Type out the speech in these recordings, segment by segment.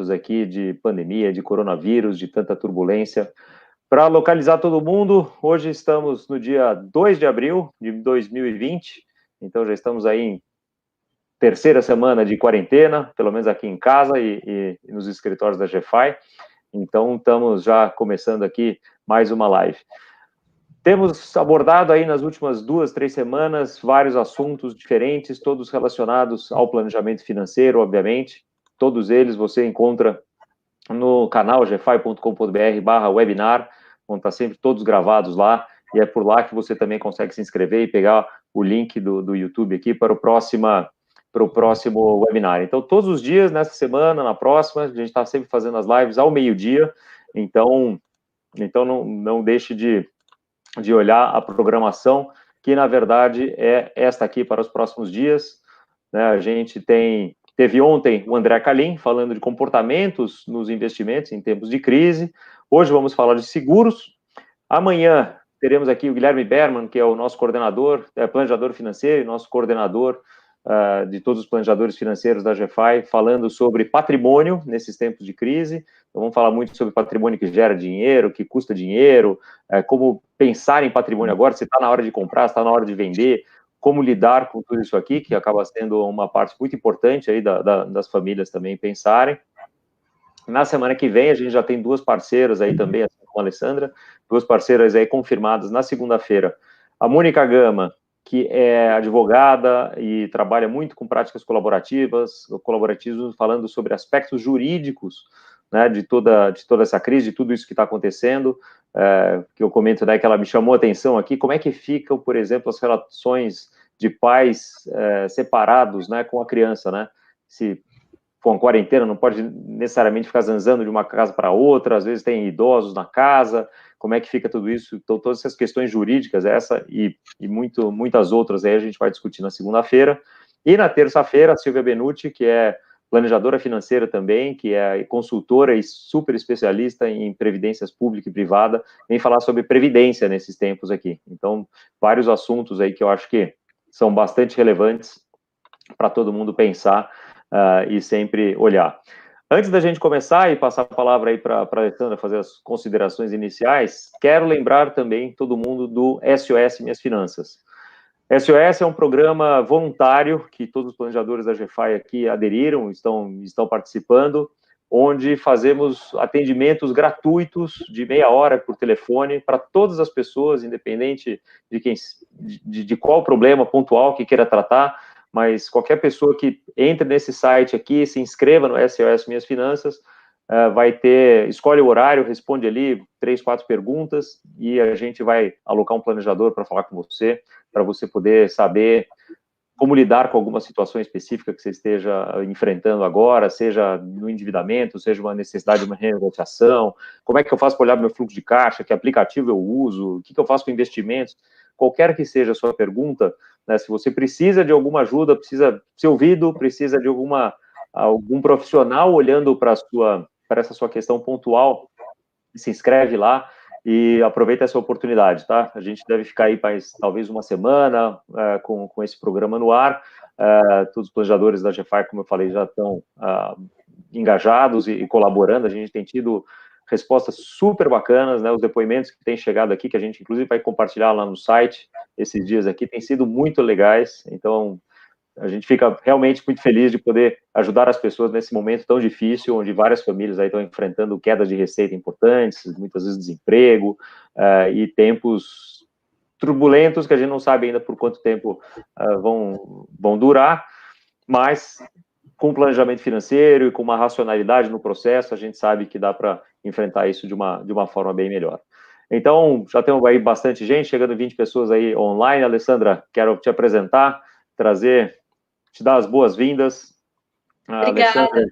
aqui de pandemia, de coronavírus, de tanta turbulência. Para localizar todo mundo, hoje estamos no dia 2 de abril de 2020, então já estamos aí em terceira semana de quarentena, pelo menos aqui em casa e nos escritórios da GFI. Então, estamos já começando aqui mais uma live. Temos abordado aí nas últimas 2, 3 semanas vários assuntos diferentes, todos relacionados ao planejamento financeiro, obviamente. Todos eles você encontra no canal gfi.com.br/webinar, vão estar sempre todos gravados lá, e é por lá que você também consegue se inscrever e pegar o link do YouTube aqui para o próximo webinar. Então, todos os dias, nessa semana, na próxima, a gente está sempre fazendo as lives ao meio-dia, então não deixe de olhar a programação, que na verdade é esta aqui para os próximos dias, né? A gente teve ontem o André Calim falando de comportamentos nos investimentos em tempos de crise. Hoje vamos falar de seguros. Amanhã teremos aqui o Guilherme Berman, que é o nosso coordenador, planejador financeiro, nosso coordenador de todos os planejadores financeiros da GFI, falando sobre patrimônio nesses tempos de crise. Então, vamos falar muito sobre patrimônio que gera dinheiro, que custa dinheiro, como pensar em patrimônio agora, se está na hora de comprar, se está na hora de vender, como lidar com tudo isso aqui, que acaba sendo uma parte muito importante aí das famílias também pensarem. Na semana que vem, a gente já tem 2 parceiras aí também, assim como a Alessandra, 2 parceiras aí confirmadas na segunda-feira. A Mônica Gama, que é advogada e trabalha muito com práticas colaborativas, colaboratismo, falando sobre aspectos jurídicos, né, de toda essa crise, de tudo isso que está acontecendo, que eu comento, né, que ela me chamou a atenção aqui, como é que ficam, por exemplo, as relações de pais separados, né, com a criança, né, se com a quarentena, não pode necessariamente ficar zanzando de uma casa para outra, às vezes tem idosos na casa, como é que fica tudo isso? Então, todas essas questões jurídicas, essa e muitas outras aí a gente vai discutir na segunda-feira. E na terça-feira, a Silvia Benucci, que é planejadora financeira também, que é consultora e super especialista em previdências pública e privada, vem falar sobre previdência nesses tempos aqui. Então, vários assuntos aí que eu acho que são bastante relevantes para todo mundo pensar e sempre olhar. Antes da gente começar e passar a palavra aí para a Alessandra fazer as considerações iniciais, quero lembrar também todo mundo do SOS Minhas Finanças. SOS é um programa voluntário que todos os planejadores da GFI aqui aderiram, estão participando, onde fazemos atendimentos gratuitos de meia hora por telefone para todas as pessoas, independente de qual problema pontual que queira tratar, mas qualquer pessoa que entre nesse site aqui, se inscreva no SOS Minhas Finanças, escolhe o horário, responde ali 3, 4 perguntas e a gente vai alocar um planejador para falar com você, para você poder saber como lidar com alguma situação específica que você esteja enfrentando agora, seja no endividamento, seja uma necessidade de uma renegociação, como é que eu faço para olhar meu fluxo de caixa, que aplicativo eu uso, o que eu faço com investimentos, qualquer que seja a sua pergunta, né, se você precisa de alguma ajuda, precisa ser ouvido, precisa de algum profissional olhando para essa sua questão pontual, se inscreve lá e aproveita essa oportunidade, tá? A gente deve ficar aí mais, talvez, uma semana com esse programa no ar. Todos os planejadores da GFI, como eu falei, já estão engajados e colaborando. A gente tem tido respostas super bacanas, né? Os depoimentos que têm chegado aqui, que a gente, inclusive, vai compartilhar lá no site esses dias aqui, têm sido muito legais. Então, a gente fica realmente muito feliz de poder ajudar as pessoas nesse momento tão difícil, onde várias famílias aí estão enfrentando quedas de receita importantes, muitas vezes desemprego, e tempos turbulentos que a gente não sabe ainda por quanto tempo vão durar, mas com planejamento financeiro e com uma racionalidade no processo, a gente sabe que dá para enfrentar isso de uma forma bem melhor. Então, já temos aí bastante gente, chegando 20 pessoas aí online. Alessandra, quero te apresentar, te dar as boas-vindas. A Alessandra,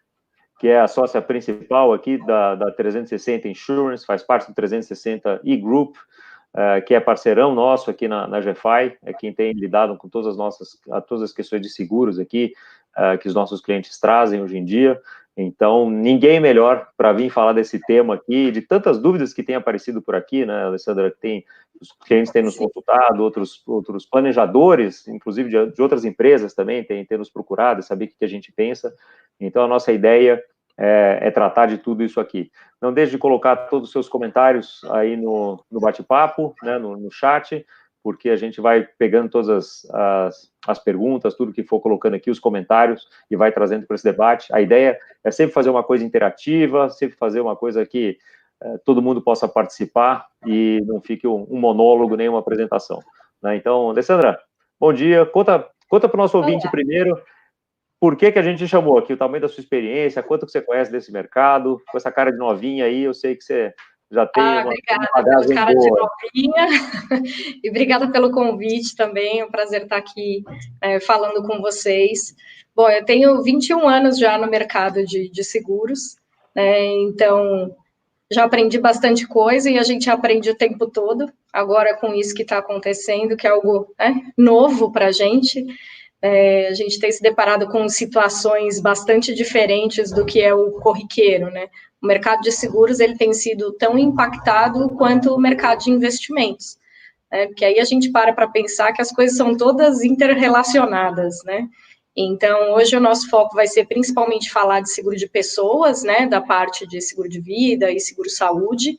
que é a sócia principal aqui da 360 Insurance, faz parte do 360 E-Group, que é parceirão nosso aqui na GFI, é quem tem lidado com todas as questões de seguros aqui, que os nossos clientes trazem hoje em dia. Então, ninguém melhor para vir falar desse tema aqui, de tantas dúvidas que têm aparecido por aqui, né, Alessandra, que os clientes têm nos consultado, outros planejadores, inclusive de outras empresas também, têm nos procurado, saber o que a gente pensa. Então, a nossa ideia tratar de tudo isso aqui. Não deixe de colocar todos os seus comentários aí no bate-papo, né, no chat, porque a gente vai pegando todas as perguntas, tudo que for colocando aqui, os comentários, e vai trazendo para esse debate. A ideia é sempre fazer uma coisa interativa, sempre fazer uma coisa que todo mundo possa participar e não fique um monólogo, nem uma apresentação. Né? Então, Alessandra, bom dia. Conta para o nosso ouvinte primeiro, por que a gente chamou aqui, o tamanho da sua experiência, quanto que você conhece desse mercado, com essa cara de novinha aí, eu sei que você já tem uma bagagem cara boa. De novinha, e obrigada pelo convite também, é um prazer estar aqui falando com vocês. Bom, eu tenho 21 anos já no mercado de seguros, né, então já aprendi bastante coisa e a gente aprende o tempo todo, agora com isso que está acontecendo, que é algo novo para a gente tem se deparado com situações bastante diferentes do que é o corriqueiro, né? O mercado de seguros, ele tem sido tão impactado quanto o mercado de investimentos, né? Porque aí a gente para pensar que as coisas são todas interrelacionadas, né? Então, hoje o nosso foco vai ser principalmente falar de seguro de pessoas, né, da parte de seguro de vida e seguro saúde,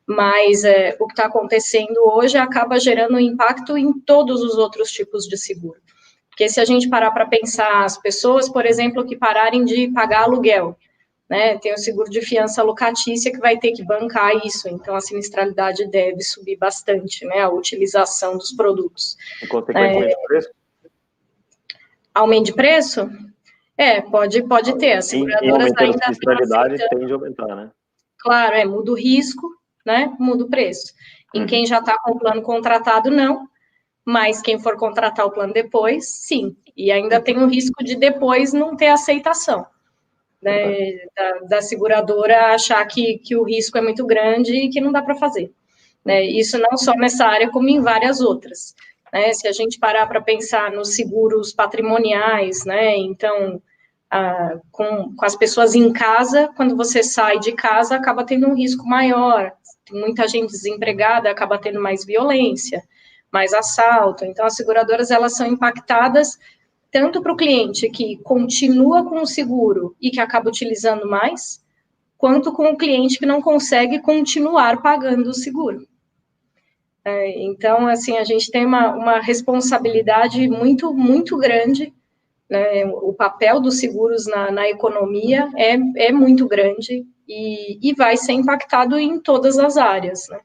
mas o que está acontecendo hoje acaba gerando impacto em todos os outros tipos de seguro. Porque se a gente parar para pensar, as pessoas, por exemplo, que pararem de pagar aluguel, né, tem o seguro de fiança locatícia que vai ter que bancar isso, então a sinistralidade deve subir bastante, né, a utilização dos produtos. E, consequentemente, o preço? Aumento de preço? Pode ter, as seguradoras ainda... A sinistralidade tende a aumentar, né? Claro, muda o risco, né, muda o preço. Em quem já está com o plano contratado, não, mas quem for contratar o plano depois, sim. E ainda tem o risco de depois não ter aceitação, né, da seguradora achar que o risco é muito grande e que não dá para fazer. Né? Isso não só nessa área, como em várias outras. Né? Se a gente parar para pensar nos seguros patrimoniais, né, então, com as pessoas em casa, quando você sai de casa, acaba tendo um risco maior. Tem muita gente desempregada, acaba tendo mais violência, mais assalto. Então, as seguradoras, elas são impactadas tanto para o cliente que continua com o seguro e que acaba utilizando mais, quanto com o cliente que não consegue continuar pagando o seguro. Então, assim, a gente tem uma responsabilidade muito, muito grande, né? O papel dos seguros na economia é muito grande e vai ser impactado em todas as áreas, né?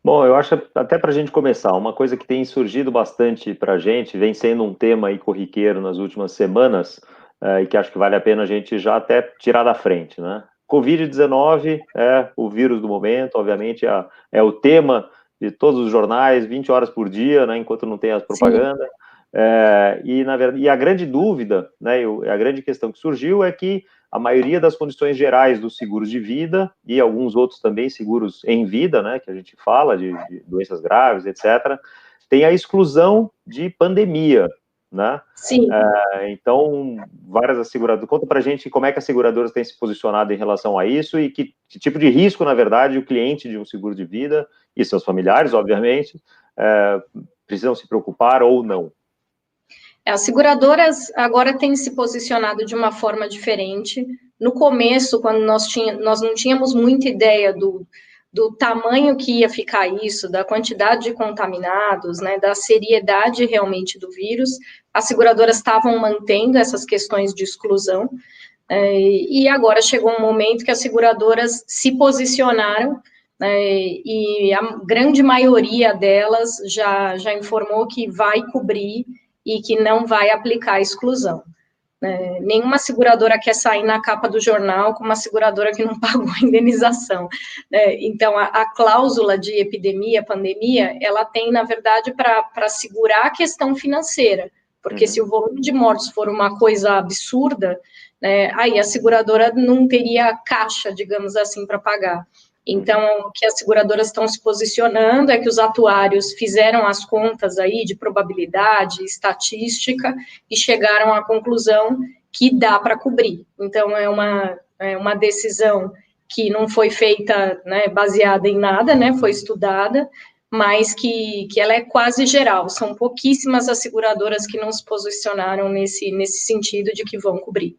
Bom, eu acho até para a gente começar, uma coisa que tem surgido bastante para a gente, vem sendo um tema aí corriqueiro nas últimas semanas, e que acho que vale a pena a gente já até tirar da frente, né? Covid-19 é o vírus do momento, obviamente é o tema de todos os jornais, 20 horas por dia, né, enquanto não tem as propagandas. Na verdade, e a grande dúvida, né, a grande questão que surgiu é que a maioria das condições gerais dos seguros de vida e alguns outros também seguros em vida, né, que a gente fala de doenças graves, etc., tem a exclusão de pandemia, né? Sim. Então, várias asseguradoras... Conta pra gente como é que as seguradoras têm se posicionado em relação a isso e que tipo de risco, na verdade, o cliente de um seguro de vida e seus familiares, obviamente, precisam se preocupar ou não. As seguradoras agora têm se posicionado de uma forma diferente. No começo, quando nós não tínhamos muita ideia do tamanho que ia ficar isso, da quantidade de contaminados, né, da seriedade realmente do vírus, as seguradoras estavam mantendo essas questões de exclusão, e agora chegou um momento que as seguradoras se posicionaram, e a grande maioria delas já informou que vai cobrir e que não vai aplicar a exclusão. Nenhuma seguradora quer sair na capa do jornal com uma seguradora que não pagou a indenização. Então, a cláusula de epidemia, pandemia, ela tem, na verdade, para segurar a questão financeira, porque se o volume de mortos for uma coisa absurda, aí a seguradora não teria caixa, digamos assim, para pagar. Então, o que as seguradoras estão se posicionando é que os atuários fizeram as contas aí de probabilidade, estatística, e chegaram à conclusão que dá para cobrir. Então, é uma decisão que não foi feita, né, baseada em nada, né, foi estudada, mas que ela é quase geral. São pouquíssimas as seguradoras que não se posicionaram nesse sentido de que vão cobrir.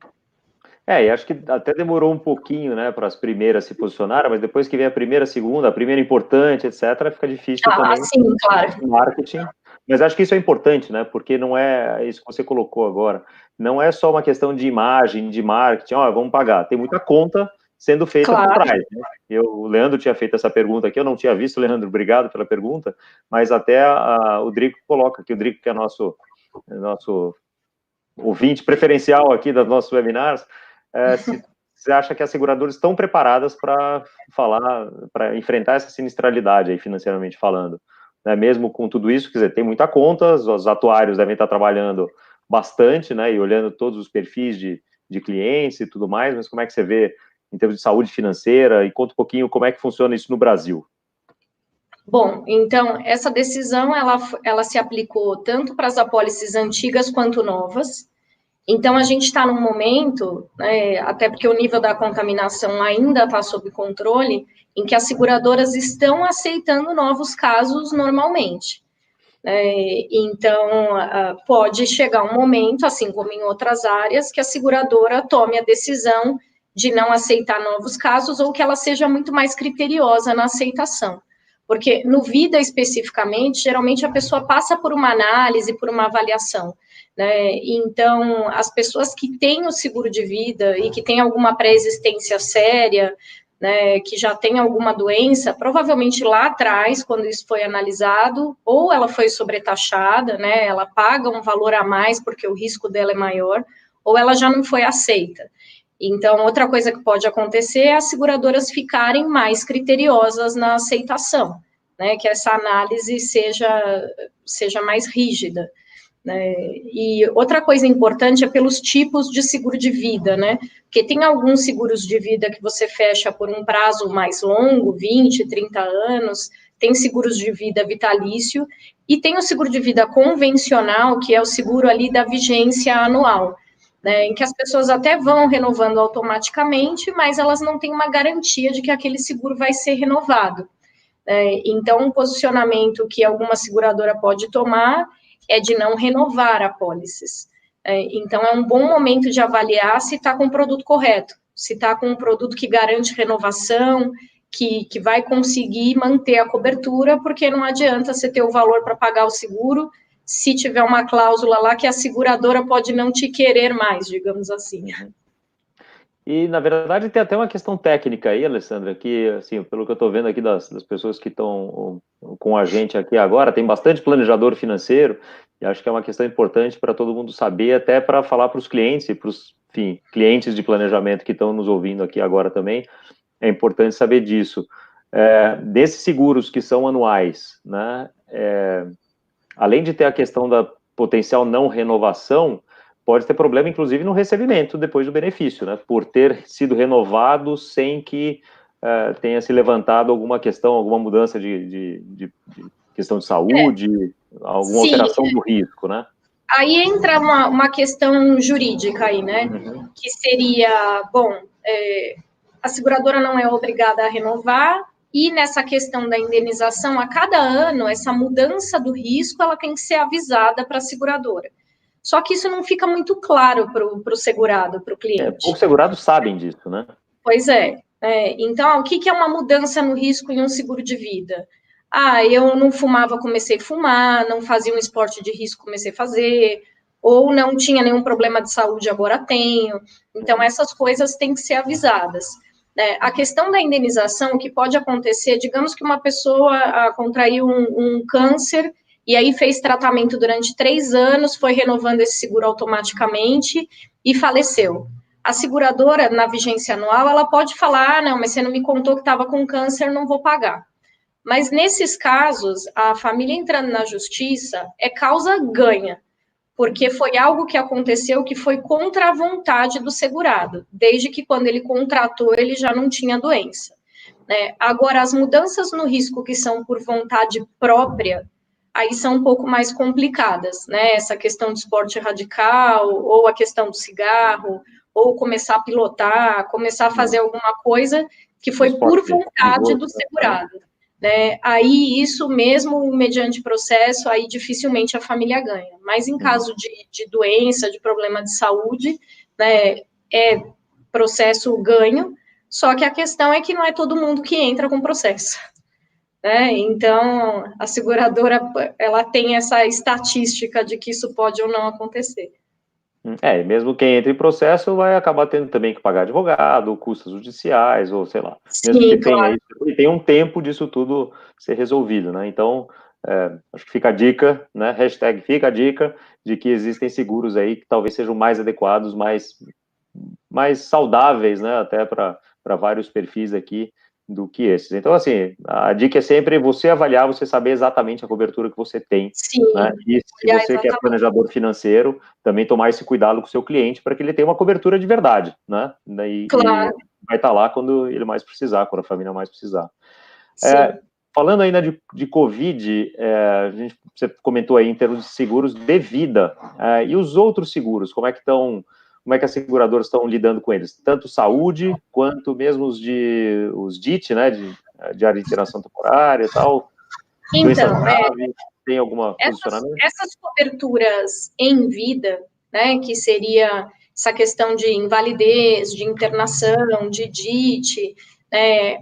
E acho que até demorou um pouquinho, né, para as primeiras se posicionarem, mas depois que vem a primeira, a segunda, a primeira importante, etc., fica difícil também sim, claro. o marketing. Mas acho que isso é importante, né, porque não é isso que você colocou agora, não é só uma questão de imagem, de marketing, vamos pagar, tem muita conta sendo feita por trás, né? O Leandro tinha feito essa pergunta aqui, eu não tinha visto, Leandro, obrigado pela pergunta, mas até o Drico coloca aqui, o Drico que é nosso ouvinte preferencial aqui dos nossos webinars, se você acha que as seguradoras estão preparadas para enfrentar essa sinistralidade aí, financeiramente falando, né? Mesmo com tudo isso, quer dizer, tem muita conta, os atuários devem estar trabalhando bastante, né, e olhando todos os perfis de clientes e tudo mais, mas como é que você vê em termos de saúde financeira, e conta um pouquinho como é que funciona isso no Brasil. Bom, então, essa decisão, ela se aplicou tanto para as apólices antigas quanto novas. Então, a gente está num momento, até porque o nível da contaminação ainda está sob controle, em que as seguradoras estão aceitando novos casos normalmente. Então, pode chegar um momento, assim como em outras áreas, que a seguradora tome a decisão de não aceitar novos casos ou que ela seja muito mais criteriosa na aceitação. Porque no vida especificamente, geralmente a pessoa passa por uma análise, por uma avaliação, né? Então, as pessoas que têm o seguro de vida e que têm alguma pré-existência séria, né, que já tem alguma doença, provavelmente lá atrás, quando isso foi analisado, ou ela foi sobretaxada, né, ela paga um valor a mais porque o risco dela é maior, ou ela já não foi aceita. Então, outra coisa que pode acontecer é as seguradoras ficarem mais criteriosas na aceitação, né, que essa análise seja mais rígida. Né? E outra coisa importante é pelos tipos de seguro de vida, né? Porque tem alguns seguros de vida que você fecha por um prazo mais longo, 20, 30 anos, tem seguros de vida vitalício, e tem o seguro de vida convencional, que é o seguro ali da vigência anual, né? Em que as pessoas até vão renovando automaticamente, mas elas não têm uma garantia de que aquele seguro vai ser renovado. Então, um posicionamento que alguma seguradora pode tomar é de não renovar apólices. Então, é um bom momento de avaliar se está com o produto correto, se está com um produto que garante renovação, que vai conseguir manter a cobertura, porque não adianta você ter o valor para pagar o seguro se tiver uma cláusula lá que a seguradora pode não te querer mais, digamos assim. E, na verdade, tem até uma questão técnica aí, Alessandra, que, assim, pelo que eu estou vendo aqui das pessoas que estão com a gente aqui agora, tem bastante planejador financeiro, e acho que é uma questão importante para todo mundo saber, até para falar para os clientes e para os, enfim, clientes de planejamento que estão nos ouvindo aqui agora também, é importante saber disso. Desses seguros que são anuais, né, além de ter a questão da potencial não renovação, pode ter problema, inclusive, no recebimento depois do benefício, né? Por ter sido renovado sem que tenha se levantado alguma questão, alguma mudança de questão de saúde, alguma alteração do risco, né? Aí entra uma questão jurídica aí, né? Uhum. Que seria, bom, a seguradora não é obrigada a renovar, e nessa questão da indenização, a cada ano, essa mudança do risco, ela tem que ser avisada para a seguradora. Só que isso não fica muito claro para o segurado, para o cliente. Poucos segurados sabem disso, né? Pois é. Então, o que é uma mudança no risco em um seguro de vida? Eu não fumava, comecei a fumar, não fazia um esporte de risco, comecei a fazer, ou não tinha nenhum problema de saúde, agora tenho. Então, essas coisas têm que ser avisadas. A questão da indenização, o que pode acontecer, digamos que uma pessoa contraiu um câncer e aí fez tratamento durante 3 anos, foi renovando esse seguro automaticamente e faleceu. A seguradora, na vigência anual, ela pode falar, não, mas você não me contou que estava com câncer, não vou pagar. Mas nesses casos, a família entrando na justiça é causa ganha, porque foi algo que aconteceu que foi contra a vontade do segurado, desde que quando ele contratou, ele já não tinha doença. Agora, as mudanças no risco que são por vontade própria, aí são um pouco mais complicadas, né? Essa questão do esporte radical, ou a questão do cigarro, ou começar a pilotar, começar a fazer alguma coisa que foi por vontade do segurado. Né? Aí, isso mesmo, mediante processo, aí dificilmente a família ganha. Mas em caso de doença, de problema de saúde, né, processo ganho, só que a questão é que não é todo mundo que entra com processo. Então, a seguradora, ela tem essa estatística de que isso pode ou não acontecer. E mesmo quem entra em processo vai acabar tendo também que pagar advogado, custas judiciais, ou sei lá. Mesmo Sim, que claro. tem um tempo disso tudo ser resolvido, né? Então, acho que fica a dica, né? Hashtag fica a dica de que existem seguros aí que talvez sejam mais adequados, mais saudáveis, né? Até para vários perfis aqui do que esses. Então, assim, a dica é sempre você avaliar, você saber exatamente a cobertura que você tem. Sim. Né? E se você que é planejador financeiro, também tomar esse cuidado com o seu cliente para que ele tenha uma cobertura de verdade, né? Claro. E vai estar lá quando ele mais precisar, quando a família mais precisar. Sim. Falando ainda de Covid, você comentou aí em termos de seguros de vida, e os outros seguros, como é que as seguradoras estão lidando com eles? Tanto saúde, quanto mesmo os DIT, né, de área de internação temporária e tal, doenças graves, tem alguma posicionamento? Essas coberturas em vida, né, que seria essa questão de invalidez, de internação, de DIT,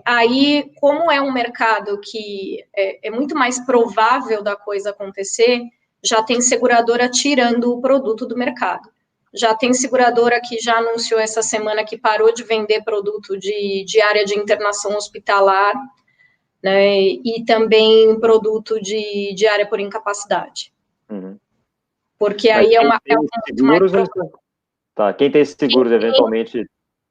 aí, como é um mercado que é muito mais provável da coisa acontecer, já tem seguradora tirando o produto do mercado. Já tem seguradora que já anunciou essa semana que parou de vender produto de área de internação hospitalar, né, e também produto de área por incapacidade. Uhum. Porque aí quem tem esses seguros, eventualmente...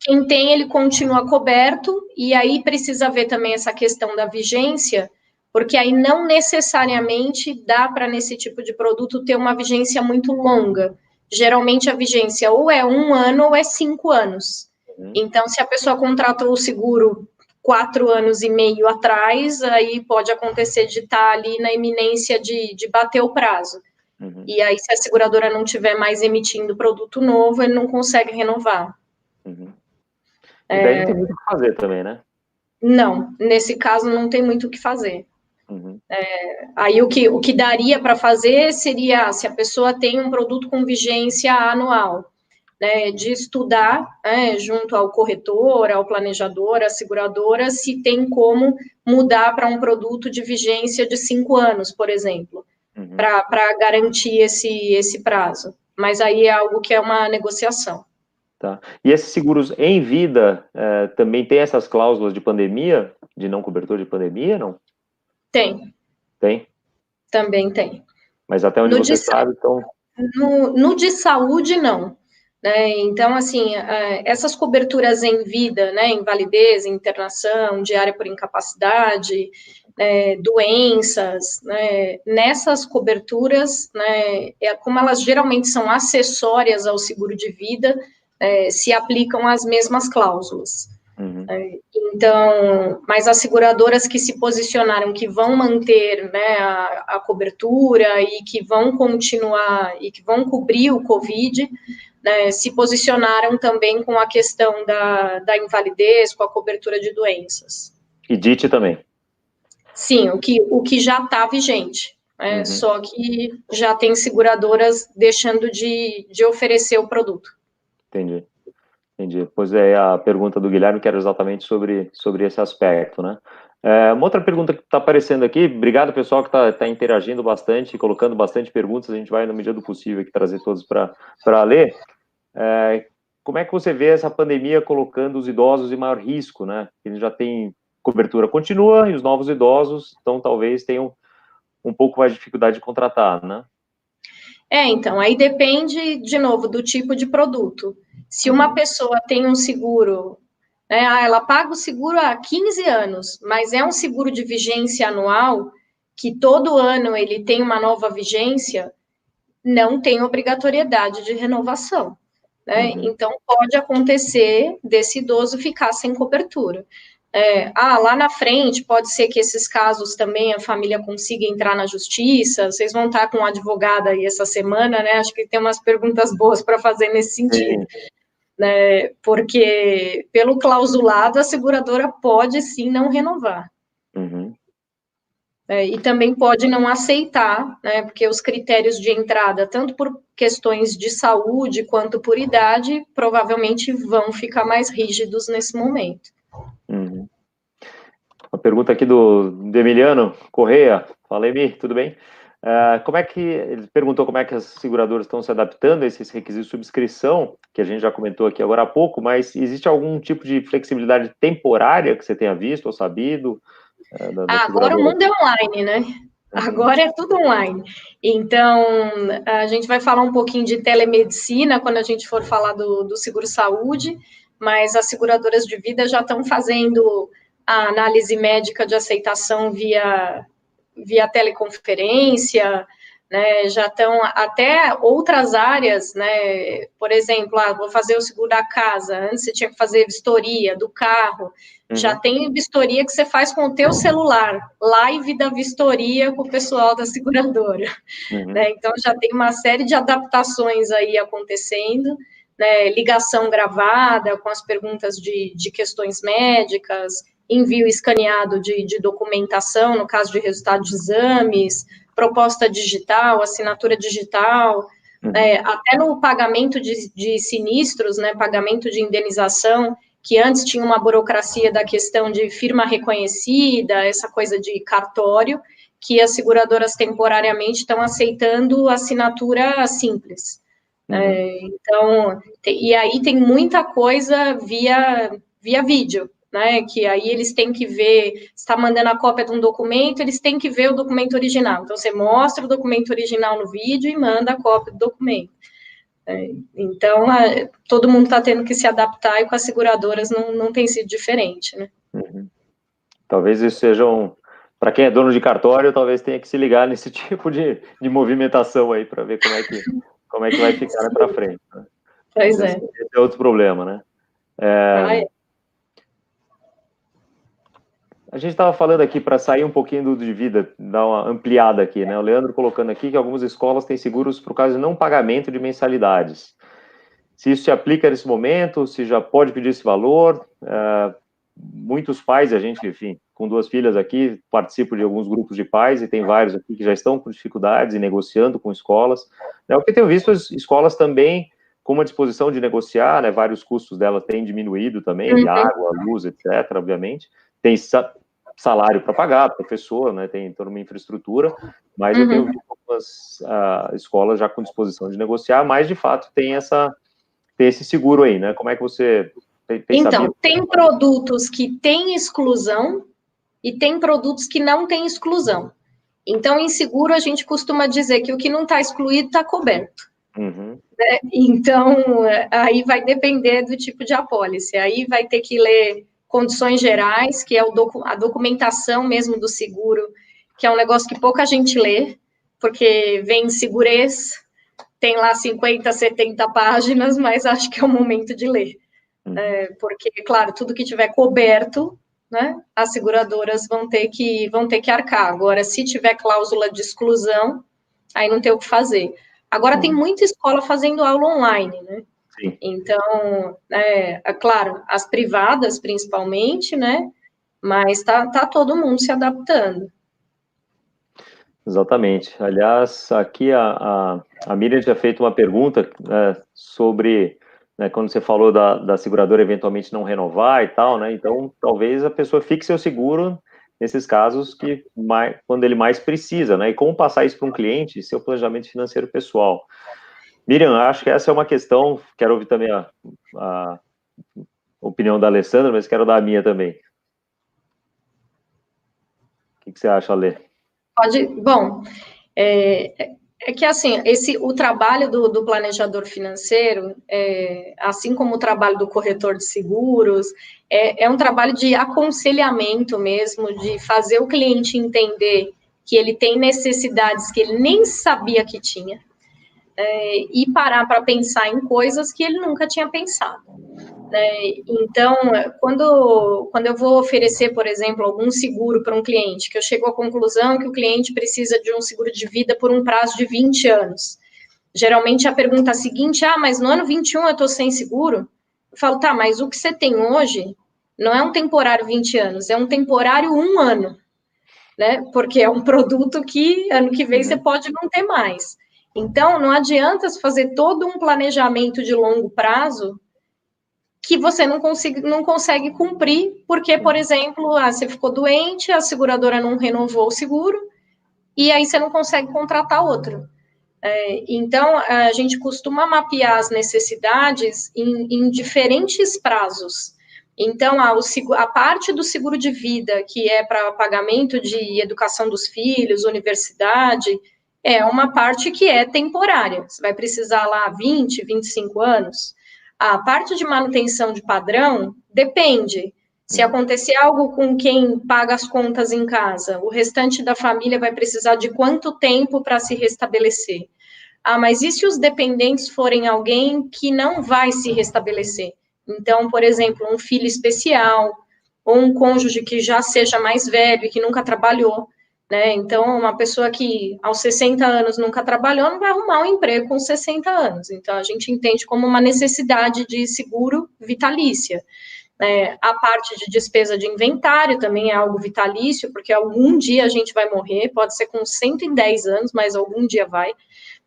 Quem tem, ele continua coberto, e aí precisa ver também essa questão da vigência, porque aí não necessariamente dá para, nesse tipo de produto, ter uma vigência muito longa. Geralmente a vigência ou é 1 ano ou é 5 anos. Então, se a pessoa contratou o seguro 4 anos e meio atrás, aí pode acontecer de estar ali na iminência de bater o prazo. E aí, se a seguradora não estiver mais emitindo produto novo, ele não consegue renovar. E daí não tem muito o que fazer também, né? Não, nesse caso não tem muito o que fazer. Aí o que daria para fazer seria, se a pessoa tem um produto com vigência anual, né, de estudar, junto ao corretor, ao planejador, à seguradora, se tem como mudar para um produto de vigência de 5 anos, por exemplo, para garantir esse prazo. Mas aí é algo que é uma negociação. Tá. E esses seguros em vida também tem essas cláusulas de pandemia, de não cobertura de pandemia, não? Tem. Tem? Também tem. Mas até onde você sabe, então... No de saúde, não. Então, assim, essas coberturas em vida, né, invalidez, internação, diária por incapacidade, doenças, nessas coberturas, como elas geralmente são acessórias ao seguro de vida, se aplicam as mesmas cláusulas. Então, mas as seguradoras que se posicionaram, que vão manter, né, a cobertura e que vão continuar e que vão cobrir o Covid, né, se posicionaram também com a questão da invalidez, com a cobertura de doenças. E DIT também? Sim, o que já está vigente, só que já tem seguradoras deixando de oferecer o produto. Entendi. Pois é, a pergunta do Guilherme, que era exatamente sobre esse aspecto, né? Uma outra pergunta que está aparecendo aqui, obrigado pessoal que está interagindo bastante, colocando bastante perguntas, a gente vai, na medida do possível, aqui, trazer todos para ler. Como é que você vê essa pandemia colocando os idosos em maior risco, né? Eles já têm cobertura continua e os novos idosos, então talvez tenham um pouco mais de dificuldade de contratar, né? Então, aí depende, de novo, do tipo de produto. Se uma pessoa tem um seguro, ela paga o seguro há 15 anos, mas é um seguro de vigência anual, que todo ano ele tem uma nova vigência, não tem obrigatoriedade de renovação. Então, pode acontecer desse idoso ficar sem cobertura. Lá na frente, pode ser que esses casos também a família consiga entrar na justiça, vocês vão estar com um advogado aí essa semana, né? Acho que tem umas perguntas boas para fazer nesse sentido. Porque, pelo clausulado, a seguradora pode sim não renovar. E também pode não aceitar, né, porque os critérios de entrada, tanto por questões de saúde quanto por idade, provavelmente vão ficar mais rígidos nesse momento. Uhum. Uma pergunta aqui do Emiliano Correia. Fala, Emi, tudo bem? Como é que ele perguntou como é que as seguradoras estão se adaptando a esses requisitos de subscrição, que a gente já comentou aqui agora há pouco, mas existe algum tipo de flexibilidade temporária que você tenha visto ou sabido da Agora o seguradora? mundo é online, né? Agora é tudo online. Então, a gente vai falar um pouquinho de telemedicina quando a gente for falar do seguro-saúde, mas as seguradoras de vida já estão fazendo a análise médica de aceitação via teleconferência, né, já estão até outras áreas, né, por exemplo, vou fazer o seguro da casa, antes você tinha que fazer vistoria do carro, já tem vistoria que você faz com o teu celular, live da vistoria com o pessoal da seguradora, né, então já tem uma série de adaptações aí acontecendo, né, ligação gravada com as perguntas de questões médicas, envio escaneado de documentação, no caso de resultado de exames, proposta digital, assinatura digital, até no pagamento de sinistros, né, pagamento de indenização, que antes tinha uma burocracia da questão de firma reconhecida, essa coisa de cartório, que as seguradoras temporariamente estão aceitando assinatura simples. Então, e aí tem muita coisa via vídeo, né, que aí eles têm que ver, está mandando a cópia de um documento, eles têm que ver o documento original. Então, você mostra o documento original no vídeo e manda a cópia do documento. Então, todo mundo está tendo que se adaptar e com as seguradoras não tem sido diferente, né? Talvez isso seja para quem é dono de cartório, talvez tenha que se ligar nesse tipo de movimentação aí para ver como é que vai ficar para frente. Né? Pois esse é outro problema, né? A gente estava falando aqui para sair um pouquinho do de vida, dar uma ampliada aqui, né? O Leandro colocando aqui que algumas escolas têm seguros por causa de não pagamento de mensalidades. Se isso se aplica nesse momento, se já pode pedir esse valor. Muitos pais, a gente, enfim, com 2 filhas aqui, participo de alguns grupos de pais e tem vários aqui que já estão com dificuldades e negociando com escolas. O que eu tenho visto, as escolas também com uma disposição de negociar, né? Vários custos delas têm diminuído também, de água, luz, etc., obviamente. Tem salário para pagar, professor, né, tem toda uma infraestrutura, mas eu tenho visto algumas escolas já com disposição de negociar, mas de fato tem esse seguro aí, né? Como é que você tem então, sabido? Tem produtos que têm exclusão e tem produtos que não têm exclusão. Então, em seguro, a gente costuma dizer que o que não está excluído está coberto. Né? Então, aí vai depender do tipo de apólice. Aí vai ter que ler condições gerais, que é a documentação mesmo do seguro, que é um negócio que pouca gente lê, porque vem segurez, tem lá 50, 70 páginas, mas acho que é o momento de ler. Porque, claro, tudo que tiver coberto, né, as seguradoras vão ter que arcar. Agora, se tiver cláusula de exclusão, aí não tem o que fazer. Agora, tem muita escola fazendo aula online, né? Sim. Então, claro, as privadas, principalmente, né? Mas tá todo mundo se adaptando. Exatamente. Aliás, aqui a Miriam tinha feito uma pergunta sobre, né, quando você falou da seguradora eventualmente não renovar e tal, né? Então, talvez a pessoa fixe seu seguro nesses casos quando ele mais precisa, né? E como passar isso para um cliente, seu planejamento financeiro pessoal. Miriam, acho que essa é uma questão, quero ouvir também a opinião da Alessandra, mas quero dar a minha também. O que você acha, Alê? Bom, que assim, o trabalho do planejador financeiro, assim como o trabalho do corretor de seguros, é um trabalho de aconselhamento mesmo, de fazer o cliente entender que ele tem necessidades que ele nem sabia que tinha, e parar para pensar em coisas que ele nunca tinha pensado. Então, quando eu vou oferecer, por exemplo, algum seguro para um cliente, que eu chego à conclusão que o cliente precisa de um seguro de vida por um prazo de 20 anos. Geralmente a pergunta seguinte, mas no ano 21 eu estou sem seguro? Eu falo, tá, mas o que você tem hoje não é um temporário 20 anos, é um temporário 1 ano. né? Porque é um produto que ano que vem você pode não ter mais. Então, não adianta fazer todo um planejamento de longo prazo que você não consegue cumprir, porque, por exemplo, você ficou doente, a seguradora não renovou o seguro, e aí você não consegue contratar outro. Então, a gente costuma mapear as necessidades em diferentes prazos. Então, a parte do seguro de vida, que é para pagamento de educação dos filhos, universidade, é uma parte que é temporária. Você vai precisar lá 20, 25 anos. A parte de manutenção de padrão depende. Se acontecer algo com quem paga as contas em casa, o restante da família vai precisar de quanto tempo para se restabelecer? Mas e se os dependentes forem alguém que não vai se restabelecer? Então, por exemplo, um filho especial, ou um cônjuge que já seja mais velho e que nunca trabalhou, né? Então, uma pessoa que aos 60 anos nunca trabalhou não vai arrumar um emprego com 60 anos. Então, a gente entende como uma necessidade de seguro vitalícia. A parte de despesa de inventário também é algo vitalício, porque algum dia a gente vai morrer, pode ser com 110 anos, mas algum dia vai.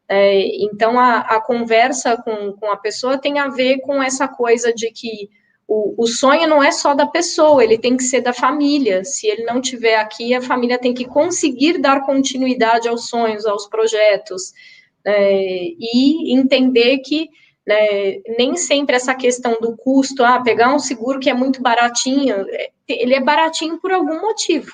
Então, a conversa com a pessoa tem a ver com essa coisa de que o sonho não é só da pessoa, ele tem que ser da família. Se ele não estiver aqui, a família tem que conseguir dar continuidade aos sonhos, aos projetos, e entender que nem sempre essa questão do custo, pegar um seguro que é muito baratinho, ele é baratinho por algum motivo.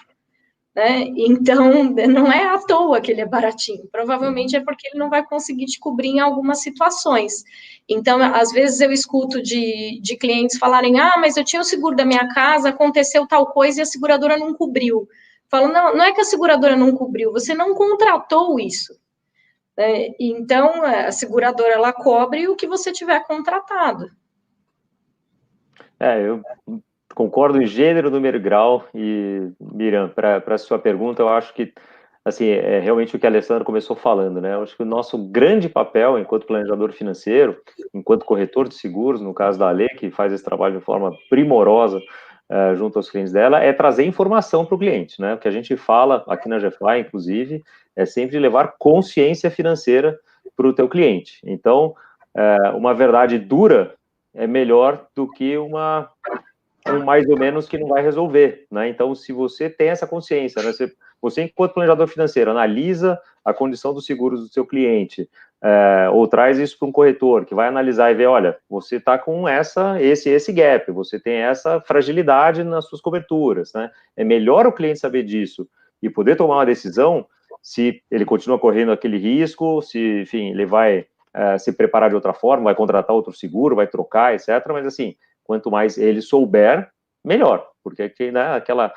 Então, não é à toa que ele é baratinho, provavelmente é porque ele não vai conseguir te cobrir em algumas situações. Então, às vezes eu escuto de clientes falarem, mas eu tinha o seguro da minha casa, aconteceu tal coisa e a seguradora não cobriu. Falo, não é que a seguradora não cobriu, você não contratou isso. Então, a seguradora, ela cobre o que você tiver contratado. Eu concordo em gênero, número e grau. E, Miriam, para a sua pergunta, eu acho que assim, é realmente o que a Alessandra começou falando, né? Eu acho que o nosso grande papel enquanto planejador financeiro, enquanto corretor de seguros, no caso da Ale, que faz esse trabalho de forma primorosa junto aos clientes dela, é trazer informação para o cliente, né? O que a gente fala aqui na GFI, inclusive, é sempre levar consciência financeira para o teu cliente. Então, uma verdade dura é melhor do que um mais ou menos que não vai resolver, né? Então, se você tem essa consciência, né? Você enquanto planejador financeiro, analisa a condição dos seguros do seu cliente, ou traz isso para um corretor, que vai analisar e ver, olha, você está com esse gap, você tem essa fragilidade nas suas coberturas, né? É melhor o cliente saber disso e poder tomar uma decisão se ele continua correndo aquele risco, se, enfim, ele vai se preparar de outra forma, vai contratar outro seguro, vai trocar, etc. Mas, assim, quanto mais ele souber, melhor, porque né, aquela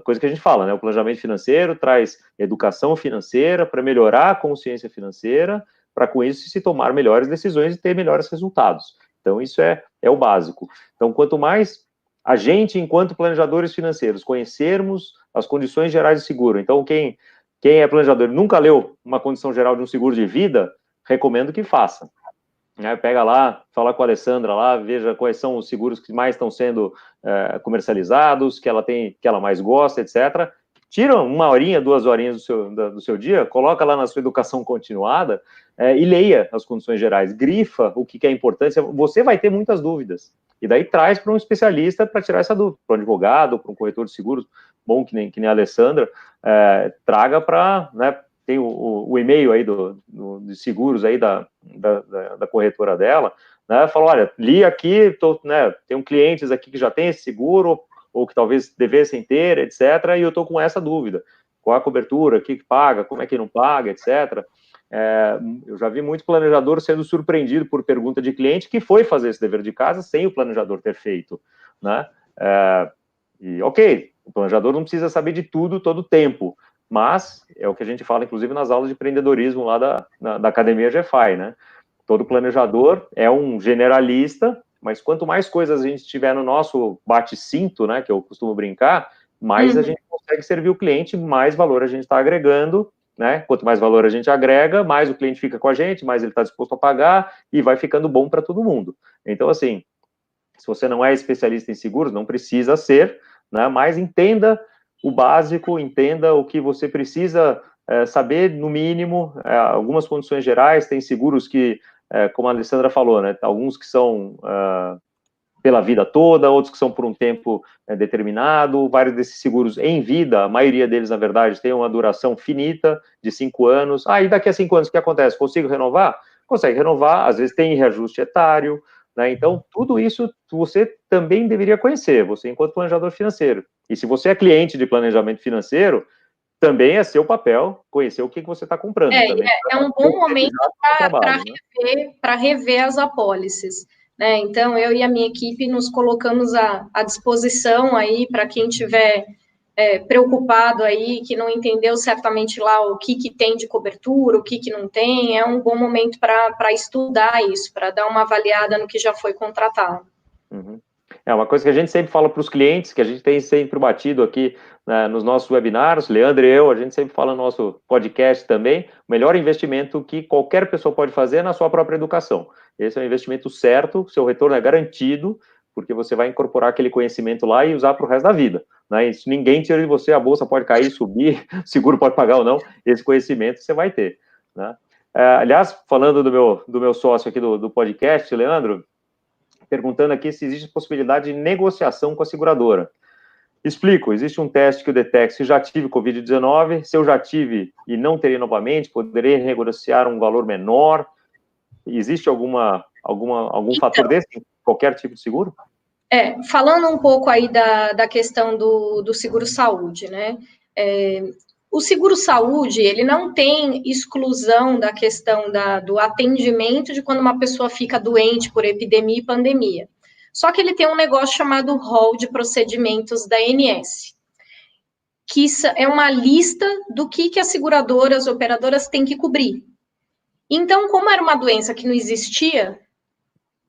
coisa que a gente fala, né, o planejamento financeiro traz educação financeira para melhorar a consciência financeira, para com isso se tomar melhores decisões e ter melhores resultados. Então, isso é o básico. Então, quanto mais a gente, enquanto planejadores financeiros, conhecermos as condições gerais de seguro, então quem é planejador e nunca leu uma condição geral de um seguro de vida, recomendo que faça. Pega lá, fala com a Alessandra lá, veja quais são os seguros que mais estão sendo comercializados, que ela mais gosta, etc. Tira 1 horinha, 2 horinhas do seu dia, coloca lá na sua educação continuada e leia as condições gerais, grifa o que é importante, você vai ter muitas dúvidas. E daí traz para um especialista para tirar essa dúvida, para um advogado, para um corretor de seguros, bom que nem a Alessandra, traga para, né, tem o e-mail aí de seguros aí da corretora dela, né, falou, olha, li aqui, tenho clientes aqui que já tem esse seguro, ou que talvez devessem ter, etc., e eu estou com essa dúvida, qual a cobertura, o que paga, como é que não paga, etc., eu já vi muito planejador sendo surpreendido por pergunta de cliente que foi fazer esse dever de casa sem o planejador ter feito, né, e ok, o planejador não precisa saber de tudo todo o tempo, mas é o que a gente fala, inclusive, nas aulas de empreendedorismo lá da Academia GFI, né? Todo planejador é um generalista, mas quanto mais coisas a gente tiver no nosso bate-cinto, né, que eu costumo brincar, mais a gente consegue servir o cliente, mais valor a gente está agregando, né? Quanto mais valor a gente agrega, mais o cliente fica com a gente, mais ele está disposto a pagar e vai ficando bom para todo mundo. Então, assim, se você não é especialista em seguros, não precisa ser, né? Mas entenda o básico, entenda o que você precisa saber, no mínimo, algumas condições gerais, tem seguros que, como a Alessandra falou, né, alguns que são pela vida toda, outros que são por um tempo determinado, vários desses seguros em vida, a maioria deles, na verdade, tem uma duração finita, de 5 anos, e daqui a 5 anos, o que acontece? Consigo renovar? Consegue renovar, às vezes tem reajuste etário, né? Então, tudo isso você também deveria conhecer, você enquanto planejador financeiro. E se você é cliente de planejamento financeiro, também é seu papel conhecer o que você está comprando. Também é um bom momento para rever as apólices. Né? Então, eu e a minha equipe nos colocamos à disposição aí para quem tiver preocupado aí, que não entendeu certamente lá o que tem de cobertura, o que não tem, é um bom momento para estudar isso, para dar uma avaliada no que já foi contratado. Uhum. É uma coisa que a gente sempre fala para os clientes, que a gente tem sempre batido aqui, né, nos nossos webinários, Leandro e eu, a gente sempre fala no nosso podcast também, o melhor investimento que qualquer pessoa pode fazer é na sua própria educação. Esse é um investimento certo, seu retorno é garantido, porque você vai incorporar aquele conhecimento lá e usar para o resto da vida. Né? Isso ninguém tira de você, a bolsa pode cair, subir, seguro pode pagar ou não, esse conhecimento você vai ter. Né? Aliás, falando do meu sócio aqui do podcast, Leandro, perguntando aqui se existe possibilidade de negociação com a seguradora. Explico, existe um teste que eu detecto se já tive Covid-19, se eu já tive e não teria novamente, poderei renegociar um valor menor? Existe algum fator desse em qualquer tipo de seguro? Falando um pouco aí da questão do seguro-saúde, né? O seguro-saúde, ele não tem exclusão da questão do atendimento de quando uma pessoa fica doente por epidemia e pandemia. Só que ele tem um negócio chamado rol de procedimentos da ANS, que é uma lista do que as seguradoras, operadoras têm que cobrir. Então, como era uma doença que não existia,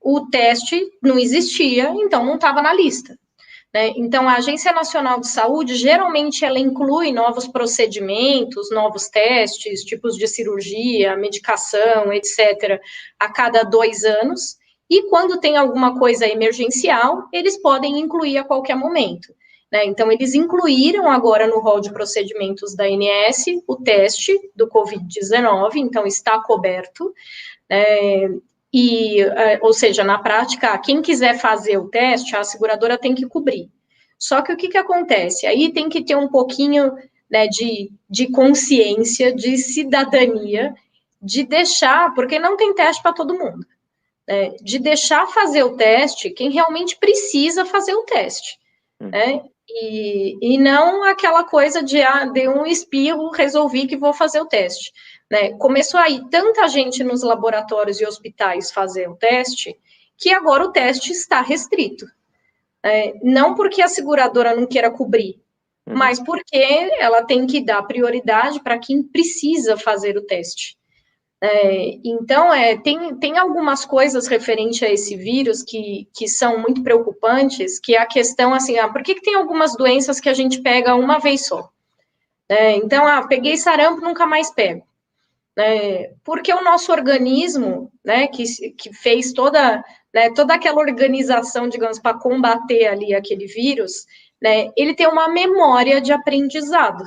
o teste não existia, então não estava na lista. Né? Então, a Agência Nacional de Saúde, geralmente, ela inclui novos procedimentos, novos testes, tipos de cirurgia, medicação, etc., a cada 2 anos, e quando tem alguma coisa emergencial, eles podem incluir a qualquer momento. Né? Então, eles incluíram agora no rol de procedimentos da ANS o teste do Covid-19, então está coberto, ou seja, na prática, quem quiser fazer o teste, a seguradora tem que cobrir. Só que o que acontece? Aí tem que ter um pouquinho, né, de consciência, de cidadania, de deixar, porque não tem teste para todo mundo, né, de deixar fazer o teste quem realmente precisa fazer o teste, né? E não aquela coisa de dei um espirro, resolvi que vou fazer o teste. Né? Começou a ir tanta gente nos laboratórios e hospitais fazer o teste, que agora o teste está restrito. Não porque a seguradora não queira cobrir, mas porque ela tem que dar prioridade para quem precisa fazer o teste. Então, tem algumas coisas referente a esse vírus que são muito preocupantes, que é a questão, assim, por que tem algumas doenças que a gente pega uma vez só? Então, peguei sarampo, nunca mais pego. Porque o nosso organismo, né, que fez toda aquela organização, digamos, para combater ali aquele vírus, né, ele tem uma memória de aprendizado.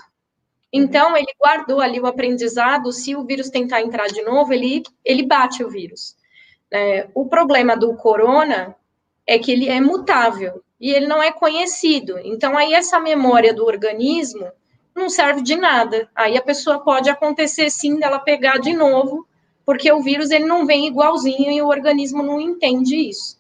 Então, ele guardou ali o aprendizado, se o vírus tentar entrar de novo, ele bate o vírus. O problema do corona é que ele é mutável, e ele não é conhecido. Então, aí essa memória do organismo não serve de nada. Aí a pessoa pode acontecer, sim, dela pegar de novo, porque o vírus ele não vem igualzinho e o organismo não entende isso.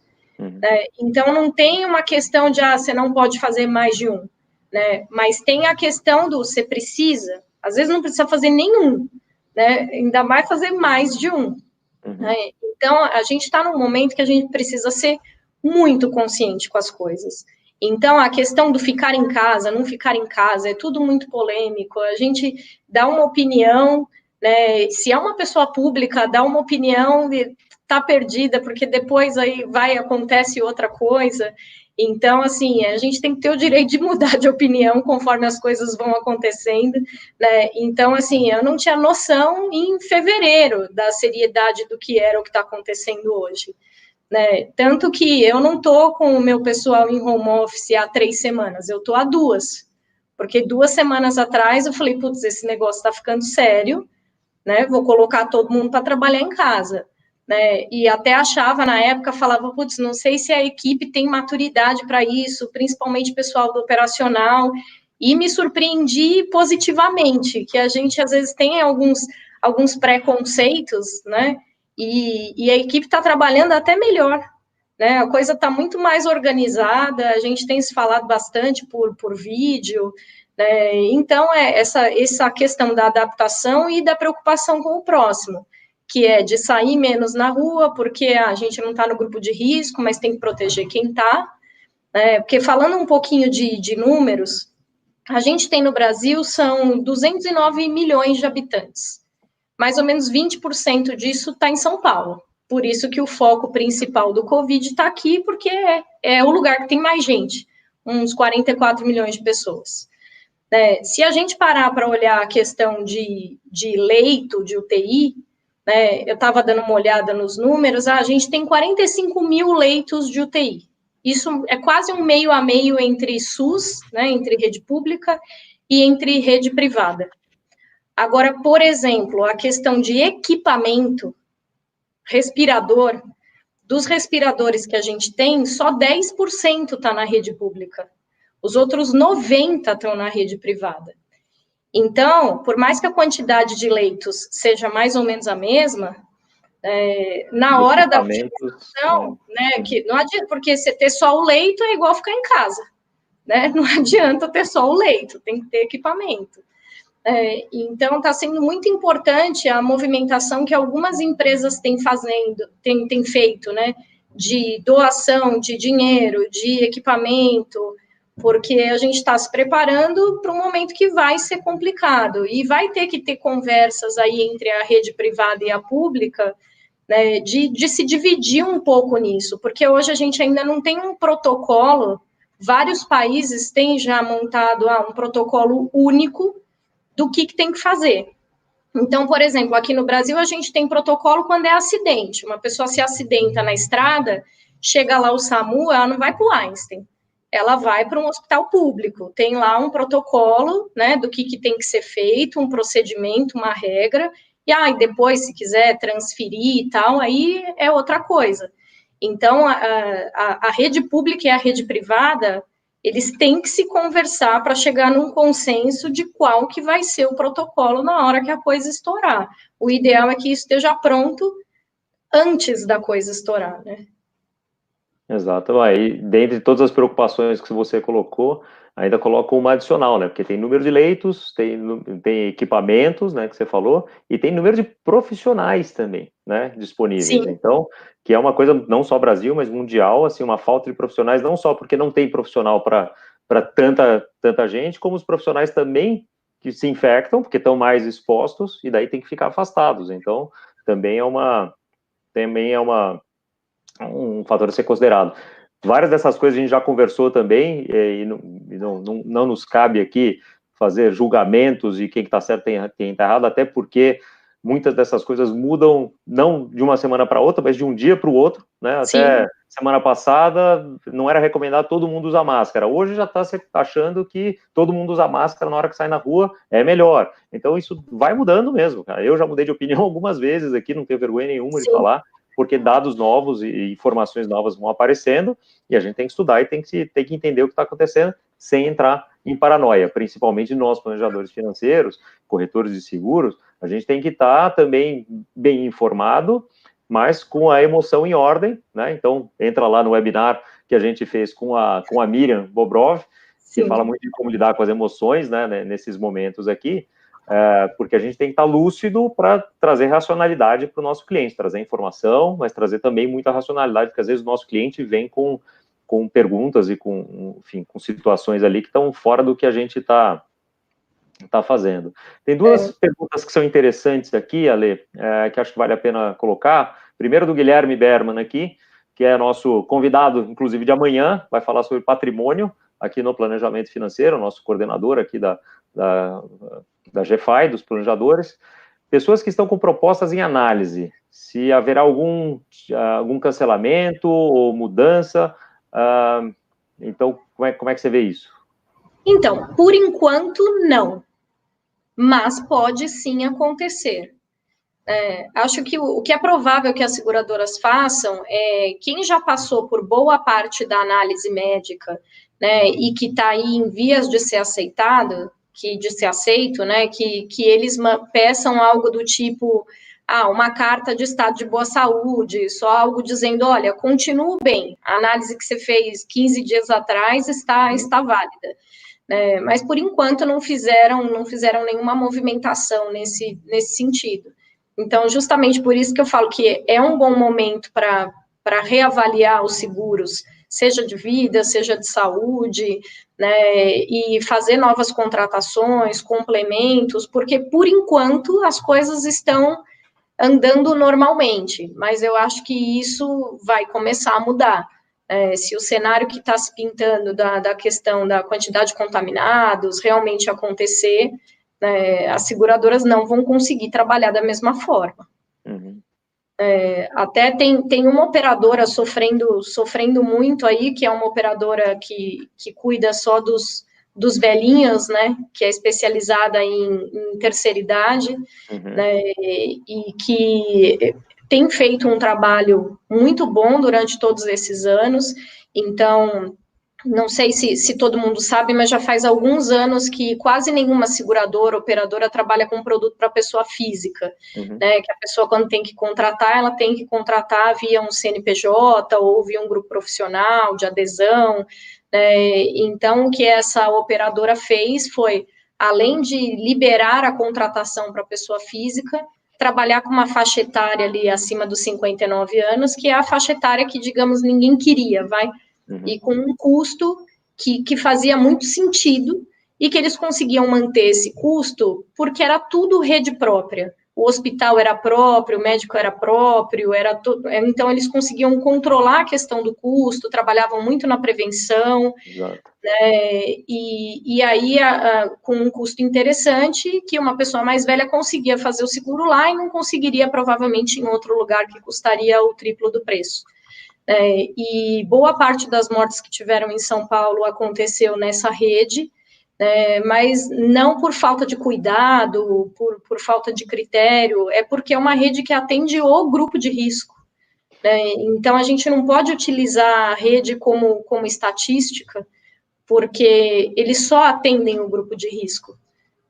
Então, não tem uma questão de, você não pode fazer mais de um. Né? Mas tem a questão do você precisa, às vezes não precisa fazer nenhum, né? Ainda mais fazer mais de um. Né? Então, a gente está num momento que a gente precisa ser muito consciente com as coisas. Então, a questão do ficar em casa, não ficar em casa, é tudo muito polêmico. A gente dá uma opinião, né? Se é uma pessoa pública, dá uma opinião e está perdida, porque depois aí acontece outra coisa. Então, assim, a gente tem que ter o direito de mudar de opinião conforme as coisas vão acontecendo, né? Então, assim, eu não tinha noção em fevereiro da seriedade do que era o que está acontecendo hoje, né? Tanto que eu não estou com o meu pessoal em home office há 3 semanas, eu estou há 2, Porque 2 semanas atrás eu falei, putz, esse negócio está ficando sério, né? Vou colocar todo mundo para trabalhar em casa, né? E até achava na época, falava, putz, não sei se a equipe tem maturidade para isso, principalmente o pessoal do operacional, e me surpreendi positivamente, que a gente às vezes tem alguns preconceitos, né? E a equipe está trabalhando até melhor, né? A coisa está muito mais organizada, a gente tem se falado bastante por vídeo, né? Então, essa questão da adaptação e da preocupação com o próximo, que é de sair menos na rua, porque a gente não está no grupo de risco, mas tem que proteger quem está, né? Porque falando um pouquinho de números, a gente tem no Brasil, são 209 milhões de habitantes. Mais ou menos 20% disso está em São Paulo. Por isso que o foco principal do Covid está aqui, porque é o lugar que tem mais gente, uns 44 milhões de pessoas. Se a gente parar para olhar a questão de leito, de UTI, né, eu estava dando uma olhada nos números, a gente tem 45 mil leitos de UTI. Isso é quase um meio a meio entre SUS, né, entre rede pública e entre rede privada. Agora, por exemplo, a questão de equipamento, respirador, dos respiradores que a gente tem, só 10% está na rede pública. Os outros 90% estão na rede privada. Então, por mais que a quantidade de leitos seja mais ou menos a mesma, na hora da utilização, né, que não adianta, porque você ter só o leito é igual ficar em casa, né? Não adianta ter só o leito, tem que ter equipamento. Então, está sendo muito importante a movimentação que algumas empresas têm feito, né? De doação de dinheiro, de equipamento, porque a gente está se preparando para um momento que vai ser complicado e vai ter que ter conversas aí entre a rede privada e a pública, né, de se dividir um pouco nisso, porque hoje a gente ainda não tem um protocolo, vários países têm já montado um protocolo único do que tem que fazer. Então, por exemplo, aqui no Brasil a gente tem protocolo quando é acidente. Uma pessoa se acidenta na estrada, chega lá o SAMU, ela não vai para o Einstein, ela vai para um hospital público. Tem lá um protocolo, né, do que tem que ser feito, um procedimento, uma regra, e depois, se quiser transferir e tal, aí é outra coisa. Então, a rede pública e a rede privada, eles têm que se conversar para chegar num consenso de qual que vai ser o protocolo na hora que a coisa estourar. O ideal é que isso esteja pronto antes da coisa estourar, né? Exato. Aí, dentre todas as preocupações que você colocou, ainda coloca uma adicional, né? Porque tem número de leitos, tem equipamentos, né, que você falou, e tem número de profissionais também, né, disponíveis. Sim. Então, que é uma coisa não só Brasil, mas mundial, assim, uma falta de profissionais, não só porque não tem profissional para tanta gente, como os profissionais também que se infectam, porque estão mais expostos, e daí tem que ficar afastados. Então, também é um fator a ser considerado. Várias dessas coisas a gente já conversou também, e não nos cabe aqui fazer julgamentos de quem está certo e quem está errado, até porque muitas dessas coisas mudam, não de uma semana para outra, mas de um dia para o outro, né? Até Sim. semana passada não era recomendado todo mundo usar máscara. Hoje já está se achando que todo mundo usar máscara na hora que sai na rua é melhor. Então isso vai mudando mesmo, cara. Eu já mudei de opinião algumas vezes aqui, não tenho vergonha nenhuma de falar, porque dados novos e informações novas vão aparecendo e a gente tem que estudar e tem que entender o que está acontecendo sem entrar em paranoia, principalmente nós, planejadores financeiros, corretores de seguros, a gente tem que estar também bem informado, mas com a emoção em ordem, né? Então, entra lá no webinar que a gente fez com a Miriam Bobrov, que fala muito de como lidar com as emoções, né, nesses momentos aqui, porque a gente tem que estar lúcido para trazer racionalidade para o nosso cliente, trazer informação, mas trazer também muita racionalidade, porque às vezes o nosso cliente vem com perguntas e com situações ali que estão fora do que a gente está fazendo. Tem duas perguntas que são interessantes aqui, Ale, que acho que vale a pena colocar. Primeiro do Guilherme Berman aqui, que é nosso convidado, inclusive, de amanhã, vai falar sobre patrimônio aqui no Planejamento Financeiro, nosso coordenador aqui da GFI, dos planejadores. Pessoas que estão com propostas em análise, se haverá algum cancelamento ou mudança, então, como é que você vê isso? Então, por enquanto, não. Mas pode sim acontecer. Acho que o que é provável que as seguradoras façam é quem já passou por boa parte da análise médica, né, e que está aí em vias de ser aceitado, de ser aceito, né, que eles peçam algo do tipo, uma carta de estado de boa saúde, só algo dizendo, olha, continuo bem, a análise que você fez 15 dias atrás está válida. Mas por enquanto não fizeram nenhuma movimentação nesse sentido. Então, justamente por isso que eu falo que é um bom momento para reavaliar os seguros, seja de vida, seja de saúde, né, e fazer novas contratações, complementos, porque por enquanto as coisas estão andando normalmente, mas eu acho que isso vai começar a mudar. Se o cenário que está se pintando da questão da quantidade de contaminados realmente acontecer, as seguradoras não vão conseguir trabalhar da mesma forma. Uhum. Até tem uma operadora sofrendo muito aí, que é uma operadora que cuida só dos velhinhos, né, que é especializada em terceira idade, né, e que tem feito um trabalho muito bom durante todos esses anos. Então, não sei se todo mundo sabe, mas já faz alguns anos que quase nenhuma seguradora, operadora, trabalha com produto para pessoa física, né, que a pessoa, quando tem que contratar, ela tem que contratar via um CNPJ ou via um grupo profissional de adesão, né. Então, o que essa operadora fez foi, além de liberar a contratação para pessoa física, trabalhar com uma faixa etária ali acima dos 59 anos, que é a faixa etária que, digamos, ninguém queria, e com um custo que fazia muito sentido, e que eles conseguiam manter esse custo porque era tudo rede própria. O hospital era próprio, o médico era próprio, então eles conseguiam controlar a questão do custo, trabalhavam muito na prevenção, né, e aí com um custo interessante, que uma pessoa mais velha conseguia fazer o seguro lá e não conseguiria provavelmente em outro lugar que custaria o triplo do preço. E boa parte das mortes que tiveram em São Paulo aconteceu nessa rede, mas não por falta de cuidado, por falta de critério, é porque é uma rede que atende o grupo de risco. Então, a gente não pode utilizar a rede como estatística, porque eles só atendem o grupo de risco.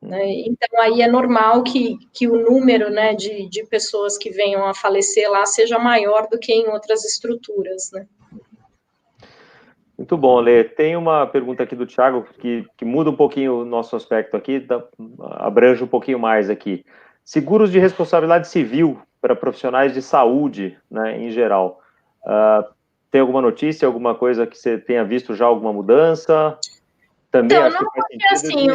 Então, aí é normal que o número, né, de pessoas que venham a falecer lá seja maior do que em outras estruturas, né. Muito bom, Lê. Tem uma pergunta aqui do Thiago que muda um pouquinho o nosso aspecto aqui, abrange um pouquinho mais aqui. Seguros de responsabilidade civil para profissionais de saúde, né, em geral. Tem alguma notícia, alguma coisa que você tenha visto já, alguma mudança? Também então, acho não, que faz porque assim,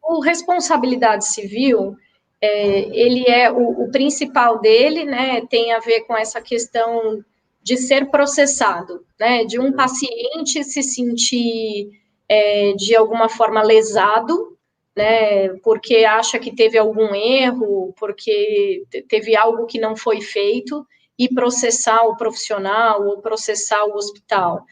o responsabilidade civil, ele é o principal dele, né, tem a ver com essa questão de ser processado, né, de um paciente se sentir de alguma forma lesado, né, porque acha que teve algum erro, porque teve algo que não foi feito, e processar o profissional ou processar o hospital.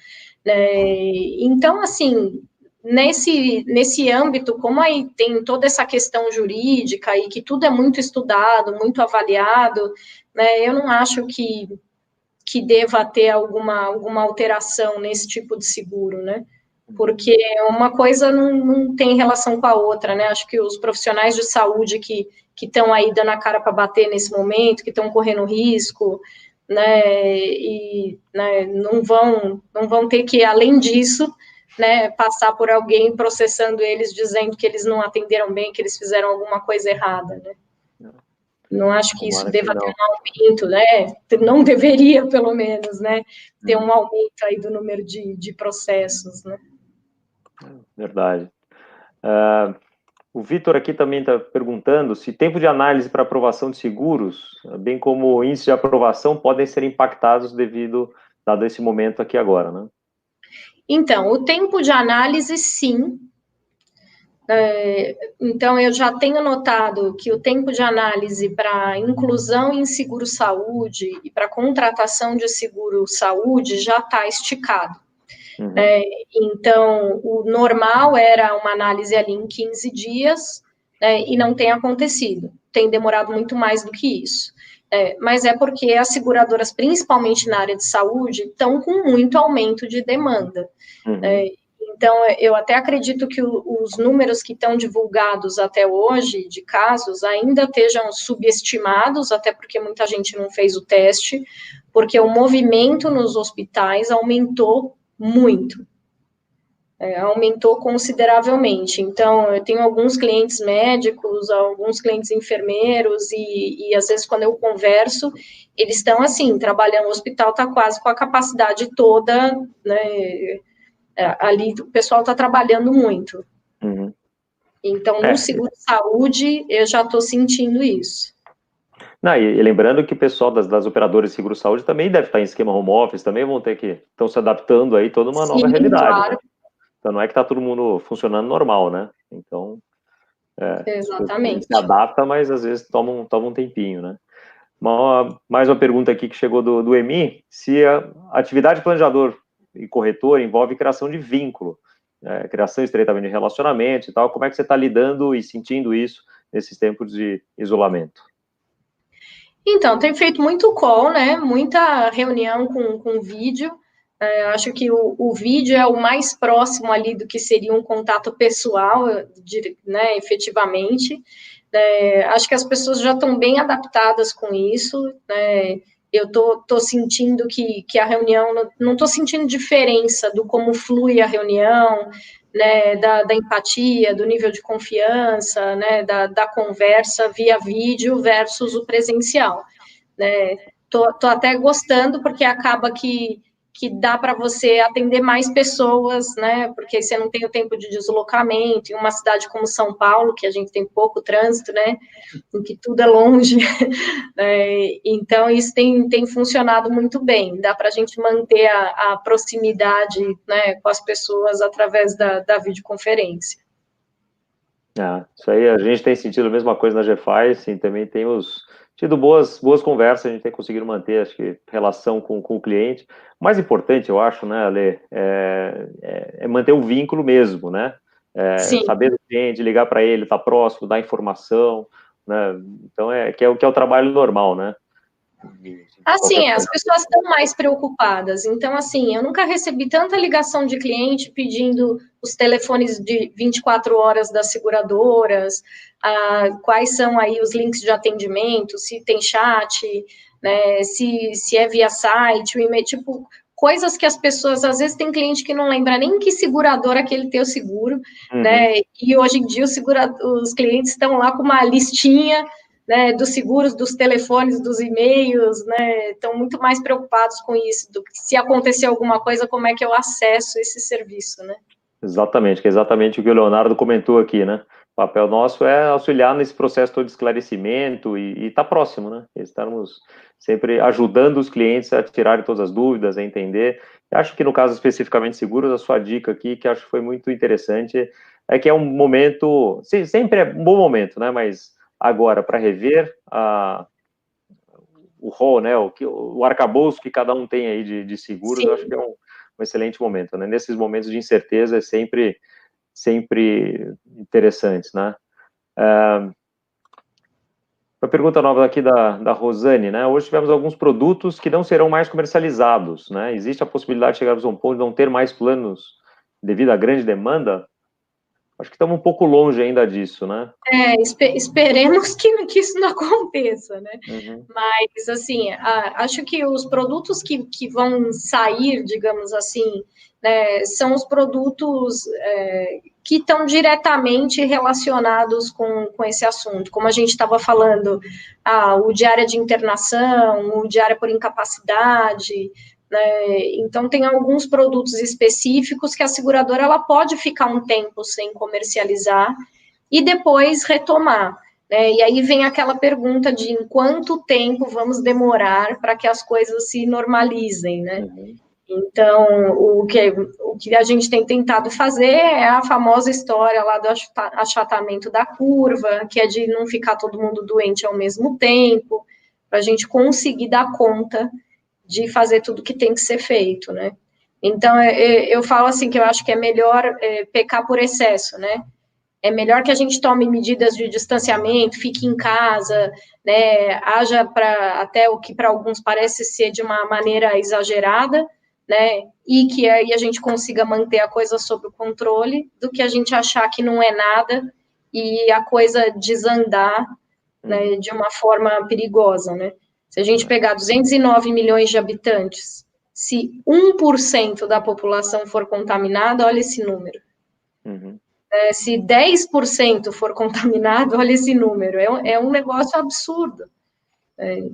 Então, assim, nesse âmbito, como aí tem toda essa questão jurídica e que tudo é muito estudado, muito avaliado, né, eu não acho que deva ter alguma alteração nesse tipo de seguro, né? Porque uma coisa não tem relação com a outra, né? Acho que os profissionais de saúde que estão aí dando a cara para bater nesse momento, que estão correndo risco, né? E né, não vão ter que, além disso, né, passar por alguém processando eles, dizendo que eles não atenderam bem, que eles fizeram alguma coisa errada, né? Não acho que isso deva ter um aumento, né? Não deveria, pelo menos, né? Ter um aumento aí do número de processos, né? Verdade. O Vitor aqui também está perguntando se tempo de análise para aprovação de seguros, bem como o índice de aprovação, podem ser impactados dado esse momento aqui agora, né? Então, o tempo de análise, sim. Então, eu já tenho notado que o tempo de análise para inclusão em seguro-saúde e para contratação de seguro-saúde já está esticado. Uhum. Então, o normal era uma análise ali em 15 dias, e não tem acontecido. Tem demorado muito mais do que isso. Mas é porque as seguradoras, principalmente na área de saúde, estão com muito aumento de demanda. Uhum. Então, eu até acredito que os números que estão divulgados até hoje, de casos, ainda estejam subestimados, até porque muita gente não fez o teste, porque o movimento nos hospitais aumentou muito. Aumentou consideravelmente. Então, eu tenho alguns clientes médicos, alguns clientes enfermeiros, e às vezes quando eu converso, eles estão assim, trabalhando, o hospital está quase com a capacidade toda, né, ali o pessoal está trabalhando muito. Uhum. Então, no seguro-saúde, eu já estou sentindo isso. Não, e lembrando que o pessoal das operadoras de seguro-saúde também deve estar em esquema home office, também vão ter que, estão se adaptando aí toda uma nova realidade, claro. Né? Então, não é que está todo mundo funcionando normal, né? Então, exatamente. Se adapta, mas às vezes toma um tempinho, né? Mais uma pergunta aqui que chegou do EMI, se a atividade de planejador e corretor envolve criação de vínculo, criação e estreitamento de relacionamento e tal, como é que você está lidando e sentindo isso nesses tempos de isolamento? Então, tem feito muito call, né? Muita reunião com vídeo. Acho que o vídeo é o mais próximo ali do que seria um contato pessoal, né, efetivamente. Acho que as pessoas já estão bem adaptadas com isso. Eu tô sentindo que a reunião, não estou sentindo diferença do como flui a reunião, né, da empatia, do nível de confiança, né, da conversa via vídeo versus o presencial. Tô até gostando, porque acaba que dá para você atender mais pessoas, né? Porque você não tem o tempo de deslocamento. Em uma cidade como São Paulo, que a gente tem pouco trânsito, né? Em que tudo é longe. Então, isso tem funcionado muito bem. Dá para a gente manter a proximidade, né, com as pessoas através da videoconferência. Isso aí, a gente tem sentido a mesma coisa na GFI, sim, também temos tido boas conversas, a gente tem conseguido manter, acho que, relação com o cliente. O mais importante, eu acho, né, Ale, é manter o vínculo mesmo, né? Saber do cliente, ligar para ele, estar próximo, dar informação, né? Então, que é o trabalho normal, né? Assim, as pessoas estão mais preocupadas. Então, assim, eu nunca recebi tanta ligação de cliente pedindo os telefones de 24 horas das seguradoras, quais são aí os links de atendimento, se tem chat, né, se é via site, o e-mail, tipo, coisas que as pessoas, às vezes tem cliente que não lembra nem que seguradora que ele tem o seguro, né, e hoje em dia os clientes estão lá com uma listinha, né, dos seguros, dos telefones, dos e-mails, né, estão muito mais preocupados com isso, do que se acontecer alguma coisa, como é que eu acesso esse serviço, né? Exatamente, que é exatamente o que o Leonardo comentou aqui, né? O papel nosso é auxiliar nesse processo todo de esclarecimento e estar próximo, né? Estamos sempre ajudando os clientes a tirarem todas as dúvidas, a entender. Eu acho que no caso especificamente seguros, a sua dica aqui, que acho que foi muito interessante, é que é um momento, sempre é um bom momento, né? Mas agora, para rever o rol, né? O arcabouço que cada um tem aí de seguros, eu acho que é um excelente momento, né? Nesses momentos de incerteza é sempre interessantes, né? Uma pergunta nova aqui da Rosane, né? Hoje tivemos alguns produtos que não serão mais comercializados, né? Existe a possibilidade de chegarmos a um ponto de não ter mais planos devido à grande demanda? Acho que estamos um pouco longe ainda disso, né? Esperemos que isso não aconteça, né? Mas, assim, acho que os produtos que vão sair, digamos assim, né, são os produtos que estão diretamente relacionados com esse assunto. Como a gente estava falando, o diária de internação, o diária por incapacidade, né? Então, tem alguns produtos específicos que a seguradora ela pode ficar um tempo sem comercializar e depois retomar. E aí vem aquela pergunta de em quanto tempo vamos demorar para que as coisas se normalizem, né? Então, o que a gente tem tentado fazer é a famosa história lá do achatamento da curva, que é de não ficar todo mundo doente ao mesmo tempo, para a gente conseguir dar conta de fazer tudo que tem que ser feito, né? Então, eu falo assim, que eu acho que é melhor pecar por excesso, né? É melhor que a gente tome medidas de distanciamento, fique em casa, né? Haja até o que para alguns parece ser de uma maneira exagerada, né? E que aí a gente consiga manter a coisa sob o controle, do que a gente achar que não é nada e a coisa desandar, né, de uma forma perigosa, né? Se a gente pegar 209 milhões de habitantes, se 1% da população for contaminada, olha esse número. Uhum. Se 10% for contaminado, olha esse número. É um negócio absurdo.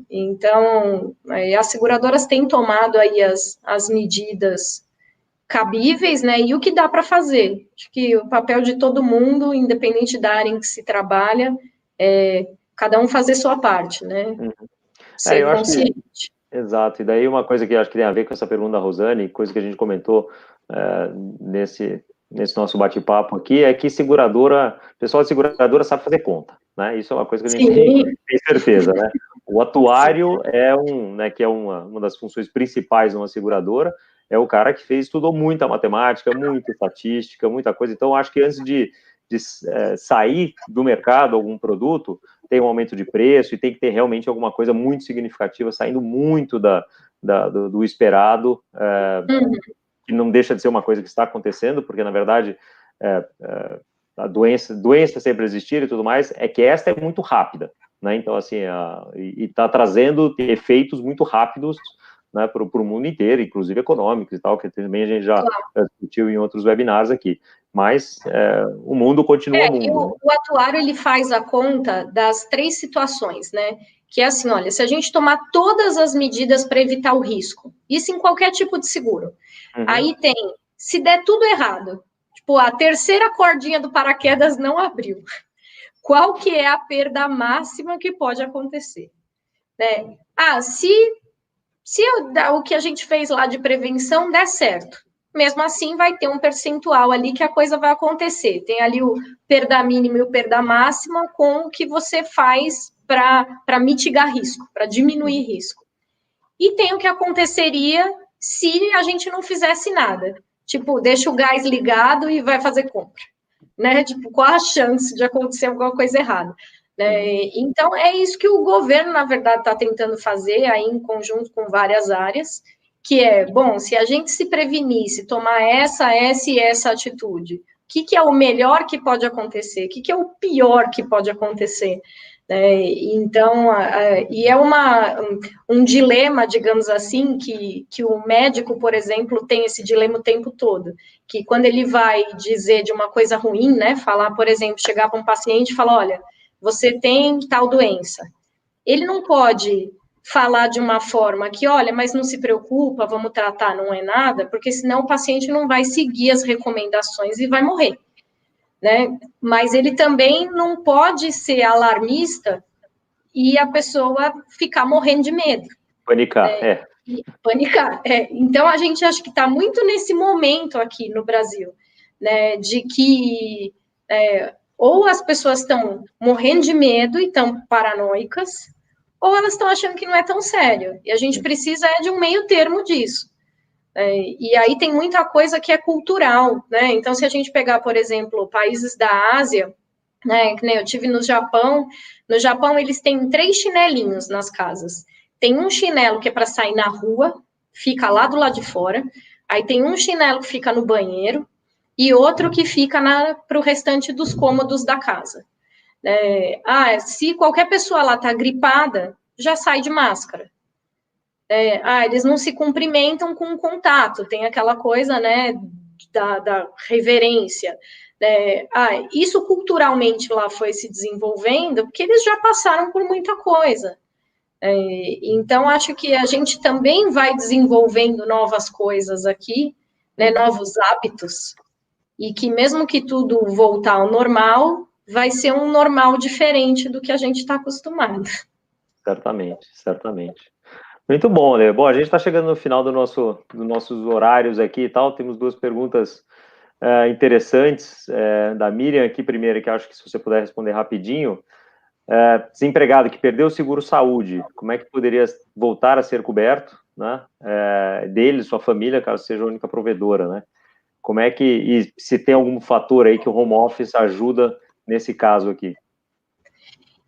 Então, as seguradoras têm tomado aí as medidas cabíveis, né? E o que dá para fazer? Acho que o papel de todo mundo, independente da área em que se trabalha, é cada um fazer sua parte, né? Uhum. Ser Eu acho que, consciente. exato, e daí uma coisa que eu acho que tem a ver com essa pergunta da Rosane, coisa que a gente comentou nesse nosso bate-papo aqui, é que seguradora, o pessoal de seguradora sabe fazer conta, né? Isso é uma coisa que a gente tem certeza, né? O atuário que é uma das funções principais de uma seguradora, é o cara que estudou muita matemática, muita estatística, muita coisa. Então, acho que antes de sair do mercado algum produto, tem um aumento de preço e tem que ter realmente alguma coisa muito significativa, saindo muito do esperado, que não deixa de ser uma coisa que está acontecendo, porque, na verdade, a doença sempre existir e tudo mais, é que esta é muito rápida, né? Então, assim, e está trazendo efeitos muito rápidos, né, para o mundo inteiro, inclusive econômicos e tal, que também a gente já discutiu em outros webinars aqui. Mas o mundo continua mundo. E o atuário, ele faz a conta das 3 situações, né? Que é assim, olha, se a gente tomar todas as medidas para evitar o risco, isso em qualquer tipo de seguro, aí tem, se der tudo errado, tipo, a terceira cordinha do paraquedas não abriu, qual que é a perda máxima que pode acontecer? Né? Se o que a gente fez lá de prevenção der certo, mesmo assim vai ter um percentual ali que a coisa vai acontecer. Tem ali o perda mínima e o perda máxima com o que você faz para mitigar risco, para diminuir risco. E tem o que aconteceria se a gente não fizesse nada. Tipo, deixa o gás ligado e vai fazer compra. Né? Tipo, qual a chance de acontecer alguma coisa errada? Né? Então, é isso que o governo, na verdade, está tentando fazer aí em conjunto com várias áreas, que é, bom, se a gente se prevenir, se tomar essa e essa atitude, o que é o melhor que pode acontecer? O que é o pior que pode acontecer? Então, e é um dilema, digamos assim, que o médico, por exemplo, tem esse dilema o tempo todo, que quando ele vai dizer de uma coisa ruim, né, falar, por exemplo, chegar para um paciente e falar, olha, você tem tal doença. Ele não pode falar de uma forma que, olha, mas não se preocupa, vamos tratar, não é nada, porque senão o paciente não vai seguir as recomendações e vai morrer. Né? Mas ele também não pode ser alarmista e a pessoa ficar morrendo de medo. Panicar, Panicar. Então, a gente acha que está muito nesse momento aqui no Brasil, né, de que ou as pessoas estão morrendo de medo e estão paranoicas, ou elas estão achando que não é tão sério. E a gente precisa de um meio termo disso. E aí tem muita coisa que é cultural, né? Então, se a gente pegar, por exemplo, países da Ásia, né, que nem eu tive no Japão eles têm 3 chinelinhos nas casas. Tem um chinelo que é para sair na rua, fica lá do lado de fora, aí tem um chinelo que fica no banheiro, e outro que fica para o restante dos cômodos da casa. Se qualquer pessoa lá está gripada, já sai de máscara. Eles não se cumprimentam com contato, tem aquela coisa, né, da reverência. Isso culturalmente lá foi se desenvolvendo, porque eles já passaram por muita coisa. Então, acho que a gente também vai desenvolvendo novas coisas aqui, né, novos hábitos, e que mesmo que tudo voltar ao normal, vai ser um normal diferente do que a gente está acostumado. Certamente, certamente. Muito bom, Lê. Bom, a gente está chegando no final dos nossos horários aqui e tal. Temos 2 perguntas interessantes da Miriam aqui, primeiro, que acho que se você puder responder rapidinho. Desempregado que perdeu o seguro-saúde, como é que poderia voltar a ser coberto? né, dele, sua família, caso seja a única provedora, né? Como é que, e se tem algum fator aí que o home office ajuda nesse caso aqui?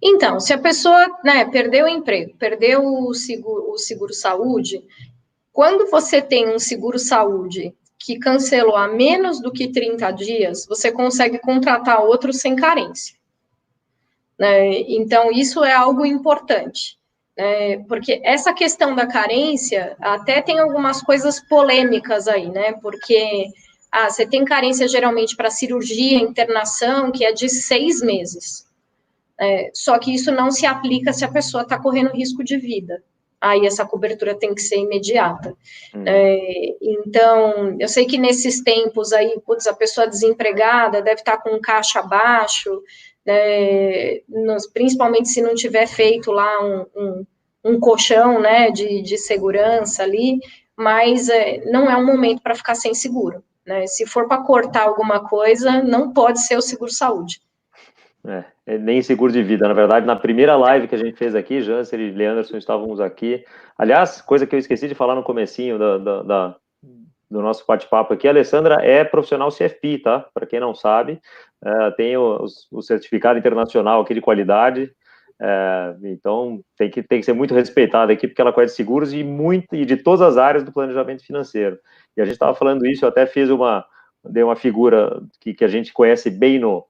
Então, se a pessoa, né, perdeu o emprego, perdeu o seguro-saúde, quando você tem um seguro-saúde que cancelou há menos do que 30 dias, você consegue contratar outro sem carência, né? Então, isso é algo importante, né? Porque essa questão da carência, até tem algumas coisas polêmicas aí, né? Porque você tem carência geralmente para cirurgia, internação, que é de 6 meses. Só que isso não se aplica se a pessoa está correndo risco de vida. Aí essa cobertura tem que ser imediata. Então, eu sei que nesses tempos aí, putz, a pessoa desempregada deve estar com caixa baixo, principalmente se não tiver feito lá um colchão, né, de segurança ali, mas não é um momento para ficar sem seguro, né? Se for para cortar alguma coisa, não pode ser o seguro-saúde. Nem seguro de vida. Na verdade, na primeira live que a gente fez aqui, Janser e Leanderson estávamos aqui. Aliás, coisa que eu esqueci de falar no comecinho do nosso bate-papo aqui, a Alessandra é profissional CFP, tá? Para quem não sabe, tem o certificado internacional aqui de qualidade, então tem que ser muito respeitada aqui, porque ela conhece seguros e de todas as áreas do planejamento financeiro. E a gente estava falando isso, eu até dei uma figura que a gente conhece bem no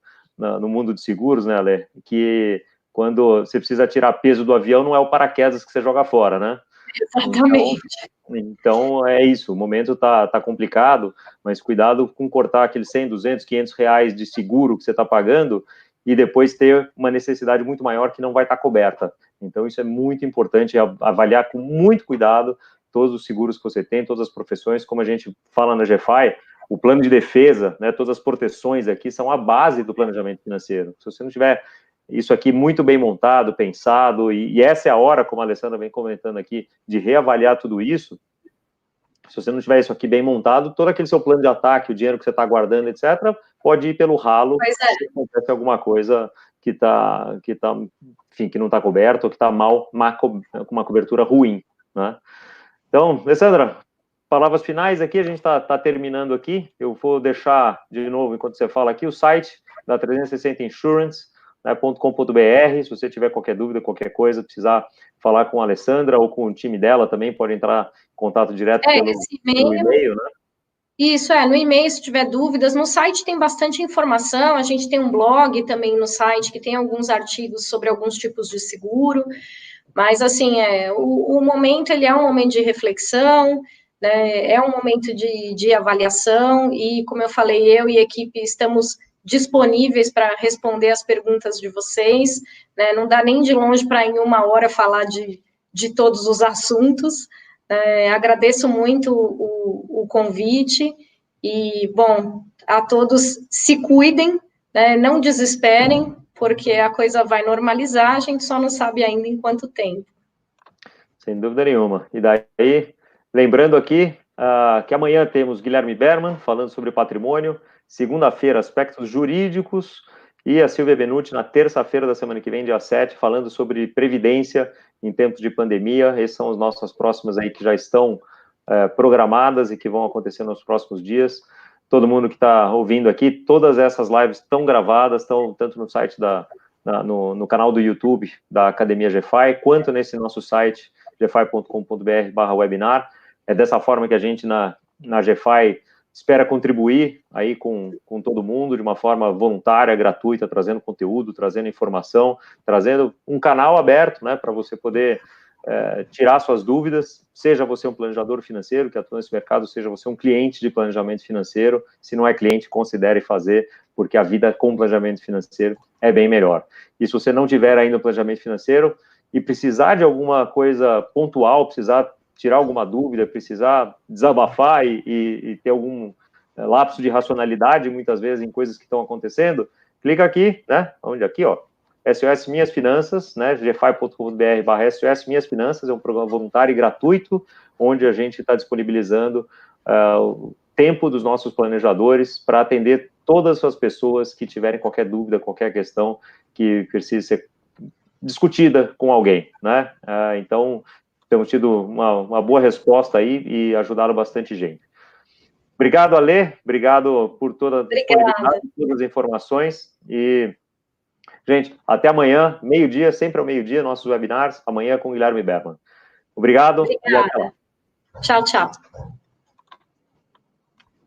mundo de seguros, né, Ale? Que quando você precisa tirar peso do avião, não é o paraquedas que você joga fora, né? Exatamente. Então é isso, o momento tá complicado, mas cuidado com cortar aqueles 100, 200, 500 reais de seguro que você está pagando e depois ter uma necessidade muito maior que não vai estar coberta. Então isso é muito importante, avaliar com muito cuidado todos os seguros que você tem, todas as profissões, como a gente fala na GFI, o plano de defesa, né, todas as proteções aqui são a base do planejamento financeiro. Se você não tiver isso aqui muito bem montado, pensado, e essa é a hora, como a Alessandra vem comentando aqui, de reavaliar tudo isso. Se você não tiver isso aqui bem montado, todo aquele seu plano de ataque, o dinheiro que você está guardando, etc., pode ir pelo ralo se acontece alguma coisa que enfim, que não está coberto, ou que está com uma cobertura ruim, né? Então, Alessandra, palavras finais aqui, a gente está terminando aqui. Eu vou deixar, de novo, enquanto você fala aqui, o site da 360 Insurance, .com.br, se você tiver qualquer dúvida, qualquer coisa, precisar falar com a Alessandra ou com o time dela também, pode entrar em contato direto pelo e-mail, né? Isso, no e-mail, se tiver dúvidas, no site tem bastante informação, a gente tem um blog também no site que tem alguns artigos sobre alguns tipos de seguro, mas, assim, o momento, ele é um momento de reflexão, né, é um momento de avaliação, e, como eu falei, eu e a equipe estamos disponíveis para responder as perguntas de vocês, né, não dá nem de longe para em uma hora falar de todos os assuntos. Agradeço muito o convite, e, bom, a todos se cuidem, né, não desesperem, porque a coisa vai normalizar, a gente só não sabe ainda em quanto tempo. Sem dúvida nenhuma. E daí, lembrando aqui que amanhã temos Guilherme Berman falando sobre patrimônio, segunda-feira, aspectos jurídicos, e a Silvia Benucci na terça-feira da semana que vem, dia 7, falando sobre previdência em tempos de pandemia. Essas são as nossas próximas aí que já estão programadas e que vão acontecer nos próximos dias. Todo mundo que está ouvindo aqui, todas essas lives estão gravadas, estão tanto no site no canal do YouTube da Academia GFI, quanto nesse nosso site, gfi.com.br/webinar. É dessa forma que a gente, na GFI, espera contribuir aí com todo mundo, de uma forma voluntária, gratuita, trazendo conteúdo, trazendo informação, trazendo um canal aberto, né, para você poder tirar suas dúvidas, seja você um planejador financeiro que atua nesse mercado, seja você um cliente de planejamento financeiro. Se não é cliente, considere fazer, porque a vida com planejamento financeiro é bem melhor. E se você não tiver ainda um planejamento financeiro e precisar de alguma coisa pontual, precisar tirar alguma dúvida, precisar desabafar e ter algum lapso de racionalidade, muitas vezes, em coisas que estão acontecendo, clica aqui, né? Onde? Aqui, ó. SOS Minhas Finanças, né? gfi.com.br/SOS Minhas Finanças, é um programa voluntário e gratuito, onde a gente está disponibilizando o tempo dos nossos planejadores para atender todas as pessoas que tiverem qualquer dúvida, qualquer questão que precise ser discutida com alguém, né? Então, temos tido uma boa resposta aí e ajudado bastante gente. Obrigado, Alê, obrigado por todas as informações e, gente, até amanhã, meio-dia, sempre ao meio-dia, nossos webinars, amanhã com o Guilherme Berman. Obrigado. Obrigada. E até lá. Tchau, tchau.